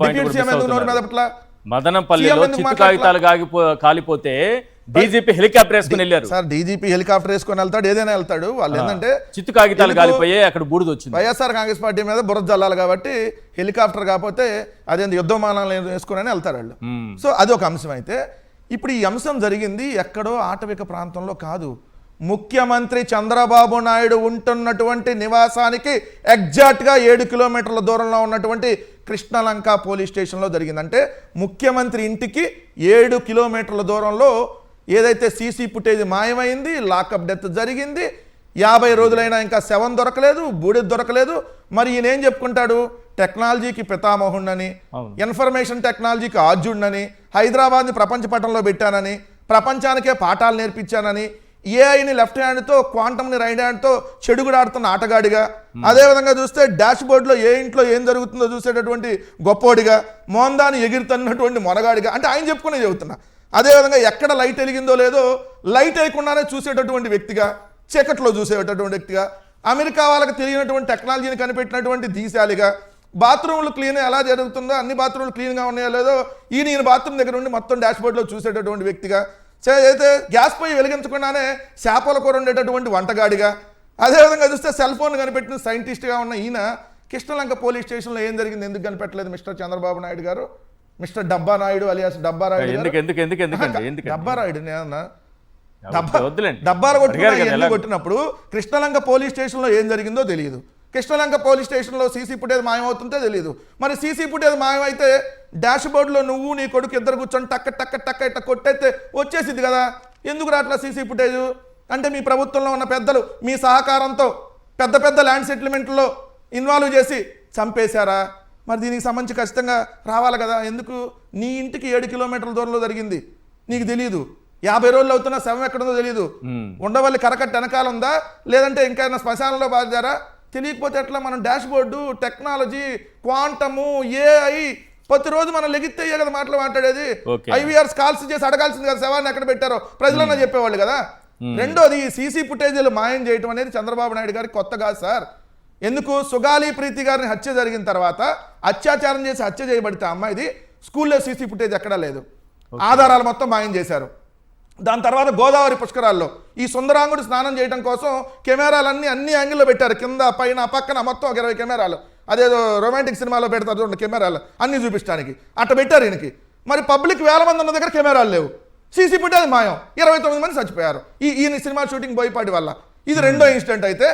Speaker 3: డిప్యూటీ సీఎం ఎందుకు నోరు మీద పట్ల?
Speaker 1: మదనంపల్లిలో చిత్తు కాగితాలు కాలిపోతే డీజీపీ హెలికాప్టర్ వేసుకుని వెళ్ళారు
Speaker 3: సార్. డీజీపీ హెలికాప్టర్ వేసుకొని వెళ్తాడు, ఏదైనా వెళ్తాడు. వాళ్ళు ఏంటంటే
Speaker 1: చిత్తు కాగితాలు కాలిపోయి అక్కడ బూడిద వచ్చింది.
Speaker 3: వైఎస్ఆర్ కాంగ్రెస్ పార్టీ మీద బురద జల్లాలి కాబట్టి హెలికాప్టర్ కాకపోతే అదే యుద్ధ విమానాలు వేసుకుని వెళ్తారు వాళ్ళు. సో అది ఒక అంశం. అయితే ఇప్పుడు ఈ అంశం జరిగింది ఎక్కడో ఆటవిక ప్రాంతంలో కాదు, ముఖ్యమంత్రి చంద్రబాబు నాయుడు ఉంటున్నటువంటి నివాసానికి ఎగ్జాక్ట్గా 7 కిలోమీటర్ల దూరంలో ఉన్నటువంటి కృష్ణలంక పోలీస్ స్టేషన్లో జరిగింది. అంటే ముఖ్యమంత్రి ఇంటికి 7 కిలోమీటర్ల దూరంలో ఏదైతే సీసీ ఫుటేజ్ మాయమైంది, లాకప్ డెత్ జరిగింది, 50 రోజులైనా ఇంకా శవం దొరకలేదు, బూడిద దొరకలేదు. మరి ఈయన ఏం చెప్పుకుంటాడు? టెక్నాలజీకి పితామహుణ్ణని, ఇన్ఫర్మేషన్ టెక్నాలజీకి ఆద్యుణ్ణని, హైదరాబాద్ని ప్రపంచ పటంలో పెట్టానని, ప్రపంచానికే పాఠాలు నేర్పించానని, ఏఐని లెఫ్ట్ హ్యాండ్తో, క్వాంటమ్ని రైట్ హ్యాండ్తో చెడుగుడాడుతున్న ఆటగాడిగా, అదేవిధంగా చూస్తే డాష్ బోర్డులో ఏ ఇంట్లో ఏం జరుగుతుందో చూసేటటువంటి గొప్పోడిగా, మోందాన్ని ఎగిరుతున్నటువంటి మొనగాడిగా, అంటే ఆయన చెప్పుకునే చెబుతున్నా. అదేవిధంగా ఎక్కడ లైట్ వెలిగిందో లేదో లైట్ వేయకుండానే చూసేటటువంటి వ్యక్తిగా, చీకట్లో చూసేటటువంటి వ్యక్తిగా, అమెరికా వాళ్ళకి తెలియనటువంటి టెక్నాలజీని కనిపెట్టినటువంటి దీశాలిగా, బాత్రూమ్లు క్లీన్ ఎలా జరుగుతుందో అన్ని బాత్రూమ్లు క్లీన్గా ఉన్నాయో లేదో ఈయన బాత్రూమ్ దగ్గర ఉండి మొత్తం డాష్ బోర్డులో చూసేటటువంటి వ్యక్తిగా, అయితే గ్యాస్ పొయ్యి వెలిగించకుండానే చేపల కూర ఉండేటటువంటి వంటగాడిగా, అదేవిధంగా చూస్తే సెల్ ఫోన్ కనిపెట్టిన సైంటిస్ట్గా ఉన్న ఈయన కృష్ణలంక పోలీస్ స్టేషన్లో ఏం జరిగింది ఎందుకు కనిపెట్టలేదు మిస్టర్ చంద్రబాబు నాయుడు గారు? మిస్టర్ డబ్బా నాయుడు అలియాస్ డబ్బా రాయుడు, డబ్బా రాయుడు డబ్బాలు కొట్టినప్పుడు కృష్ణలంక పోలీస్ స్టేషన్లో ఏం జరిగిందో తెలియదు, కృష్ణలంక పోలీస్ స్టేషన్లో సీసీ ఫుటేజ్ మాయమవుతుంటే తెలియదు. మరి సీసీ ఫుటేజ్ మాయమైతే డాష్ బోర్డులో నువ్వు నీ కొడుకు ఇద్దరు కూర్చొని టక్క టక్క టక్క ఇట్ట కొట్టయితే వచ్చేసింది కదా, ఎందుకు రాట్లా సీసీ ఫుటేజ్? అంటే మీ ప్రభుత్వంలో ఉన్న పెద్దలు మీ సహకారంతో పెద్ద పెద్ద ల్యాండ్ సెటిల్మెంట్లో ఇన్వాల్వ్ చేసి చంపేశారా? మరి దీనికి సంబంధించి ఖచ్చితంగా రావాలి కదా. ఎందుకు? నీ ఇంటికి 7 కిలోమీటర్ల దూరంలో జరిగింది, నీకు తెలియదు. 50 రోజులు అవుతున్నా శవం ఎక్కడుందో తెలియదు. ఉండవల్లి కరకట్ట వెనకాల ఉందా, లేదంటే ఇంకా శ్మశానంలో బాధారా? తెలియకపోతే ఎట్లా? మనం dash board, technology, quantum, AI ప్రతిరోజు మనం లెగితే కదా మాట్లాడేది. ఐవీఆర్స్ కాల్స్ చేసి అడగాల్సింది కదా, శవాన్ని ఎక్కడ పెట్టారో ప్రజలన్నా చెప్పేవాళ్ళు కదా. రెండోది సీసీ ఫుటేజీలు మాయం చేయటం అనేది చంద్రబాబు నాయుడు గారికి కొత్త కాదు సార్. ఎందుకు? సుగాలి ప్రీతి గారిని హత్య జరిగిన తర్వాత అత్యాచారం చేసి హత్య చేయబడితే అమ్మాయిది స్కూల్లో సీసీ ఫుటేజ్ ఎక్కడా లేదు, ఆధారాలు మొత్తం మాయం చేశారు. దాని తర్వాత గోదావరి పుష్కరాల్లో ఈ సుందరాంగుడు స్నానం చేయడం కోసం కెమెరాలన్నీ అన్ని యాంగిల్లో పెట్టారు, కింద పైన పక్కన మొత్తం 20 కెమెరాలు. అదేదో రొమాంటిక్ సినిమాలో పెడతారు చూడండి కెమెరాలు అన్ని చూపించడానికి, అట్ట పెట్టారు ఈయనకి. మరి పబ్లిక్ వేల మంది ఉన్న దగ్గర కెమెరాలు లేవు, సీసీ ఫుటేజ్ మాయం, 29 మంది చచ్చిపోయారు ఈయన సినిమా షూటింగ్ బోయపాటి వల్ల. ఇది రెండో ఇన్సిడెంట్. అయితే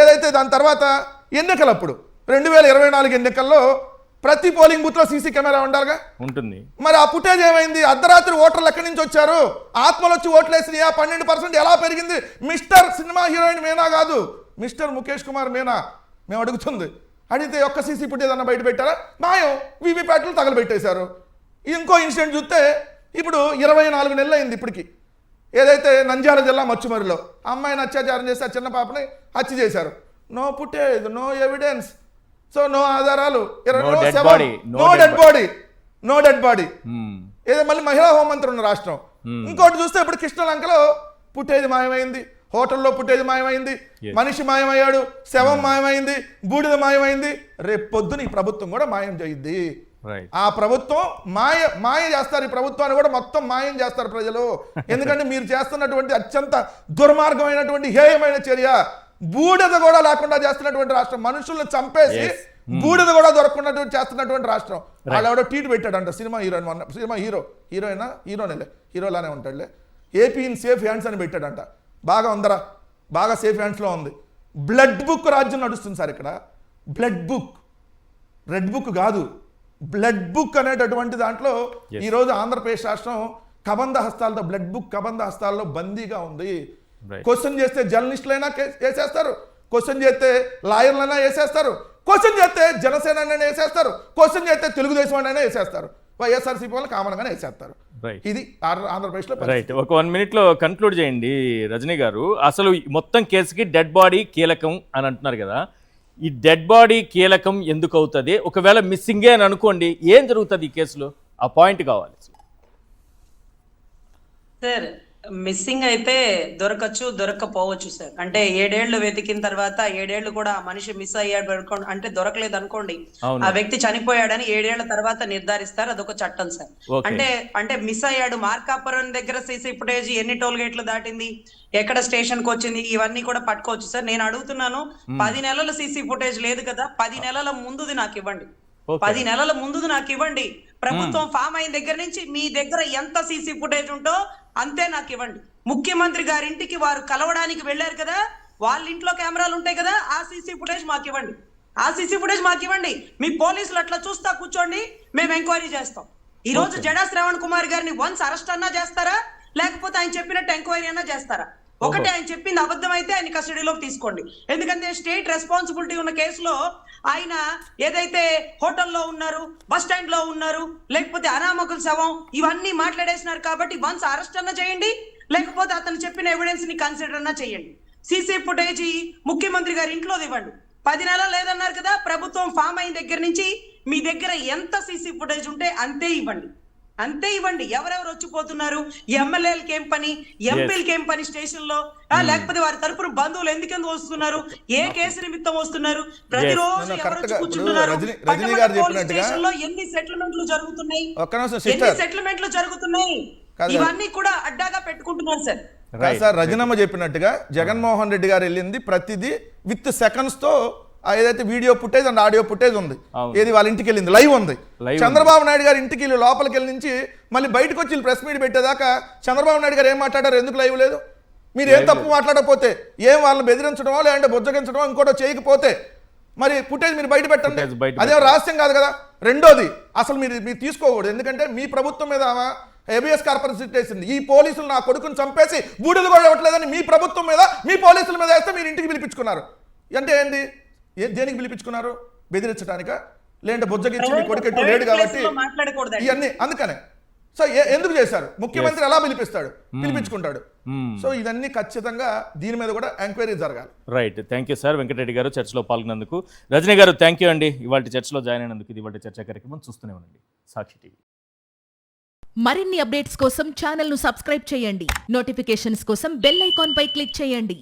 Speaker 3: ఏదైతే దాని తర్వాత ఎన్నికలప్పుడు 2024 ఎన్నికల్లో ప్రతి పోలింగ్ బూత్ లో సీసీ కెమెరా ఉండాలిగా, ఉంటుంది. మరి ఆ ఫుటేజ్ ఏమైంది? అర్ధరాత్రి ఓటర్లు ఎక్కడి నుంచి వచ్చారు? ఆత్మలు వచ్చి ఓట్లేసినాయా? 12% ఎలా పెరిగింది? మిస్టర్ సినిమా హీరోయిన్ మీనా కాదు, మిస్టర్ ముఖేష్ కుమార్ మీనా మేము అడుగుతుంది. అడిగితే ఒక్క సీసీ ఫుటేజ్ అన్న బయట పెట్టారా? మాయం, వీవీప్యాట్లు తగలబెట్టేశారు. ఇంకో ఇన్సిడెంట్ చూస్తే ఇప్పుడు 24 నెలలు అయింది ఇప్పటికి. ఏదైతే నంద్యాల జిల్లా మచ్చుమరిలో అమ్మాయిని అత్యాచారం చేసి ఆ చిన్న పాపని హత్య చేశారు. No footage, no evidence, so no ఆధారాలు,
Speaker 1: No dead body, no dead
Speaker 3: no dead body. ఏదో మళ్ళీ మహిళా హోంమంత్రి ఉన్న రాష్ట్రం. ఇంకోటి చూస్తే ఇప్పుడు కృష్ణలంకలో పుట్టేది మాయమైంది, హోటల్లో పుట్టేది మాయమైంది, మనిషి మాయమయ్యాడు, శవం మాయమైంది, బూడిద మాయమైంది. రేపు పొద్దున ఈ ప్రభుత్వం కూడా మాయం చేయిద్ది. ఆ ప్రభుత్వం మాయ చేస్తారు. ఈ ప్రభుత్వాన్ని కూడా మొత్తం మాయం చేస్తారు ప్రజలు. ఎందుకంటే మీరు చేస్తున్నటువంటి అత్యంత దుర్మార్గమైనటువంటి హేయమైన చర్య, బూడిద కూడా లేకుండా చేస్తున్నటువంటి రాష్ట్రం, మనుషులను చంపేసి బూడిద కూడా దొరకకుండా చేస్తున్నటువంటి రాష్ట్రం. వాళ్ళు ఎవడో ట్వీట్ పెట్టాడంట సినిమా హీరోలానే ఉంటాడులే, ఏపీ ఇన్ సేఫ్ హ్యాండ్స్ అని పెట్టాడంట. బాగా ఉందరా, బాగా సేఫ్ హ్యాండ్స్లో ఉంది. బ్లడ్ బుక్ రాజ్యం నడుస్తుంది సార్ ఇక్కడ. బ్లడ్ బుక్, రెడ్ బుక్ కాదు, బ్లడ్ బుక్ అనేటటువంటి దాంట్లో ఈరోజు ఆంధ్రప్రదేశ్ రాష్ట్రం కబంధ హస్తాలతో, బ్లడ్ బుక్ కబంధ హస్తాల్లో బందీగా ఉంది. క్వశ్చన్ చేస్తే జర్నలిస్టులైనా వేసేస్తారు, క్వశ్చన్ చేస్తే లాయర్లైనా వేసేస్తారు, క్వశ్చన్ చేస్తే జనసేన వేసేస్తారు, క్వశ్చన్ చేస్తే తెలుగుదేశం అయినా వేసేస్తారు, వైఎస్ఆర్సీపీ వాళ్ళు కామన్గానే వేసేస్తారు. ఇది ఆంధ్రప్రదేశ్లో.
Speaker 1: రైట్, ఒక 1 minute కన్క్లూడ్ చేయండి రజనీ గారు. అసలు మొత్తం కేసుకి డెడ్ బాడీ కీలకం అని అంటున్నారు కదా, ఈ డెడ్ బాడీ కీలకం ఎందుకు అవుతుంది? ఒకవేళ మిస్సింగే అని అనుకోండి, ఏం జరుగుతుంది ఈ కేసులో? ఆ పాయింట్ కావాలి
Speaker 2: సార్. మిస్సింగ్ అయితే దొరకచ్చు, దొరక్కపోవచ్చు సార్. అంటే 7 ఏళ్లు వెతికిన తర్వాత 7 ఏళ్లు కూడా ఆ మనిషి మిస్ అయ్యాడు అంటే దొరకలేదు అనుకోండి, ఆ వ్యక్తి చనిపోయాడని 7 ఏళ్ల తర్వాత నిర్ధారిస్తారు. అదొక చట్టం సార్. అంటే మిస్ అయ్యాడు, మార్కాపురం దగ్గర సీసీ ఫుటేజ్ ఎన్ని టోల్ గేట్లు దాటింది, ఎక్కడ స్టేషన్ కు వచ్చింది, ఇవన్నీ కూడా పట్టుకోవచ్చు సార్. నేను అడుగుతున్నాను, 10 నెలల సీసీ ఫుటేజ్ లేదు కదా, 10 నెలల ముందుది నాకు ఇవ్వండి. 10 నెలల ముందుది నాకు ఇవ్వండి. ప్రభుత్వం ఫామ్ అయిన దగ్గర నుంచి మీ దగ్గర ఎంత సీసీ ఫుటేజ్ ఉంటో అంతే నాకు ఇవ్వండి. ముఖ్యమంత్రి గారింటికి వారు కలవడానికి వెళ్ళారు కదా, వాళ్ళ ఇంట్లో కెమెరాలు ఉంటాయి కదా, ఆ సీసీ ఫుటేజ్ మాకు ఇవ్వండి. ఆ సీసీ ఫుటేజ్ మాకు ఇవ్వండి. మీ పోలీసులు అట్లా చూస్తా కూర్చోండి, మేము ఎంక్వైరీ చేస్తాం. ఈ రోజు జడా శ్రవణ్ కుమార్ గారిని వన్స్ అరెస్ట్ అన్నా చేస్తారా, లేకపోతే ఆయన చెప్పినట్టు ఎంక్వైరీ అన్నా చేస్తారా? ఒకటి, ఆయన చెప్పింది అబద్ధం అయితే ఆయన కస్టడీలోకి తీసుకోండి. ఎందుకంటే స్టేట్ రెస్పాన్సిబిలిటీ ఉన్న కేసులో ఆయన ఏదైతే హోటల్లో ఉన్నారు, బస్ స్టాండ్ లో ఉన్నారు, లేకపోతే అనామకుల శవం, ఇవన్నీ మాట్లాడేసినారు. కాబట్టి వన్స్ అరెస్ట్ అన్నా చేయండి, లేకపోతే అతను చెప్పిన ఎవిడెన్స్ ని కన్సిడర్ అన్నా చేయండి. సీసీ ఫుటేజ్ ముఖ్యమంత్రి గారి ఇంట్లో ఇవ్వండి. 10 నెలలు లేదన్నారు కదా, ప్రభుత్వం ఫామ్ అయిన దగ్గర నుంచి మీ దగ్గర ఎంత సీసీ ఫుటేజ్ ఉంటే అంతే ఇవ్వండి. ఎవరెవరు వచ్చిపోతున్నారు, ఎమ్మెల్యేలకి ఏం పని, ఎంపీలకి ఏం పని స్టేషన్ లో, లేకపోతే వారి తరపున బంధువులు ఎందుకు వస్తున్నారు, ఏ కేసు నిమిత్తం వస్తున్నారు, ప్రతిరోజు ఎవరు వచ్చి కూర్చుంటున్నారు, స్టేషన్ లో ఎన్ని సెటిల్మెంట్లు జరుగుతున్నాయి, ఇవన్నీ కూడా అడ్డాగా పెట్టుకుంటున్నారు సార్.
Speaker 3: సార్ రజనమ్మ చెప్పినట్టుగా జగన్మోహన్ రెడ్డి గారు వెళ్ళింది ప్రతిదీ విత్ సెకండ్స్ తో ఏదైతే video footage and audio footage ఉంది, ఏది వాళ్ళ ఇంటికి వెళ్ళింది లైవ్ ఉంది. చంద్రబాబు నాయుడు గారు ఇంటికి వెళ్ళి లోపలికి వెళ్ళి నుంచి మళ్ళీ బయటకు వచ్చి ప్రెస్ మీట్ పెట్టేదాకా చంద్రబాబు నాయుడు గారు ఏం మాట్లాడారు, ఎందుకు లైవ్ లేదు? మీరు ఏం తప్పు మాట్లాడకపోతే, ఏం వాళ్ళని బెదిరించడమో లేదంటే బుజ్జగించడమో ఇంకోటో చేయకపోతే మరి ఫుటేజ్ మీరు బయట పెట్టండి, అదే రహస్యం కాదు కదా. రెండోది, అసలు మీరు తీసుకోకూడదు, ఎందుకంటే మీ ప్రభుత్వం మీద ఏబిఎస్ కార్పొరేషన్ వేసింది. ఈ పోలీసులు నా కొడుకుని చంపేసి బూడిద కూడా ఇవ్వట్లేదని మీ ప్రభుత్వం మీద, మీ పోలీసుల మీద వేస్తే మీరు ఇంటికి పిలిపించుకున్నారు. అంటే ఏంటి, దేనికి పిలిపించుకున్నారు? బెదిరించడానిక, లేదంటే బుజ్జగించి మీ కొడుకెట్టు లేడు కాబట్టి ఇవన్నీ. అందుకనే సో ఎందుకు చేశారు? ముఖ్యమంత్రి ఎలా పిలిపించుకుంటాడు. సో ఇవన్నీ ఖచ్చితంగా దీని మీద కూడా ఎంక్వైరీ జరగాలి.
Speaker 1: Right, thank you sir. Venkatreddy గారు చర్చలో పాల్గొన్నందుకు. రజనీ గారు థ్యాంక్ యూ అండి, ఇవాళ చర్చలో జాయిన్ అయినందుకు. ఇది ఇవాళ చర్చా కార్యక్రమం చూస్తూనే ఉండండి సాక్షి టీవీ.
Speaker 4: మరిన్ని అప్డేట్స్ కోసం ఛానల్ ను సబ్స్క్రైబ్ చేయండి. నోటిఫికేషన్స్ కోసం బెల్ ఐకాన్ పై క్లిక్ చేయండి.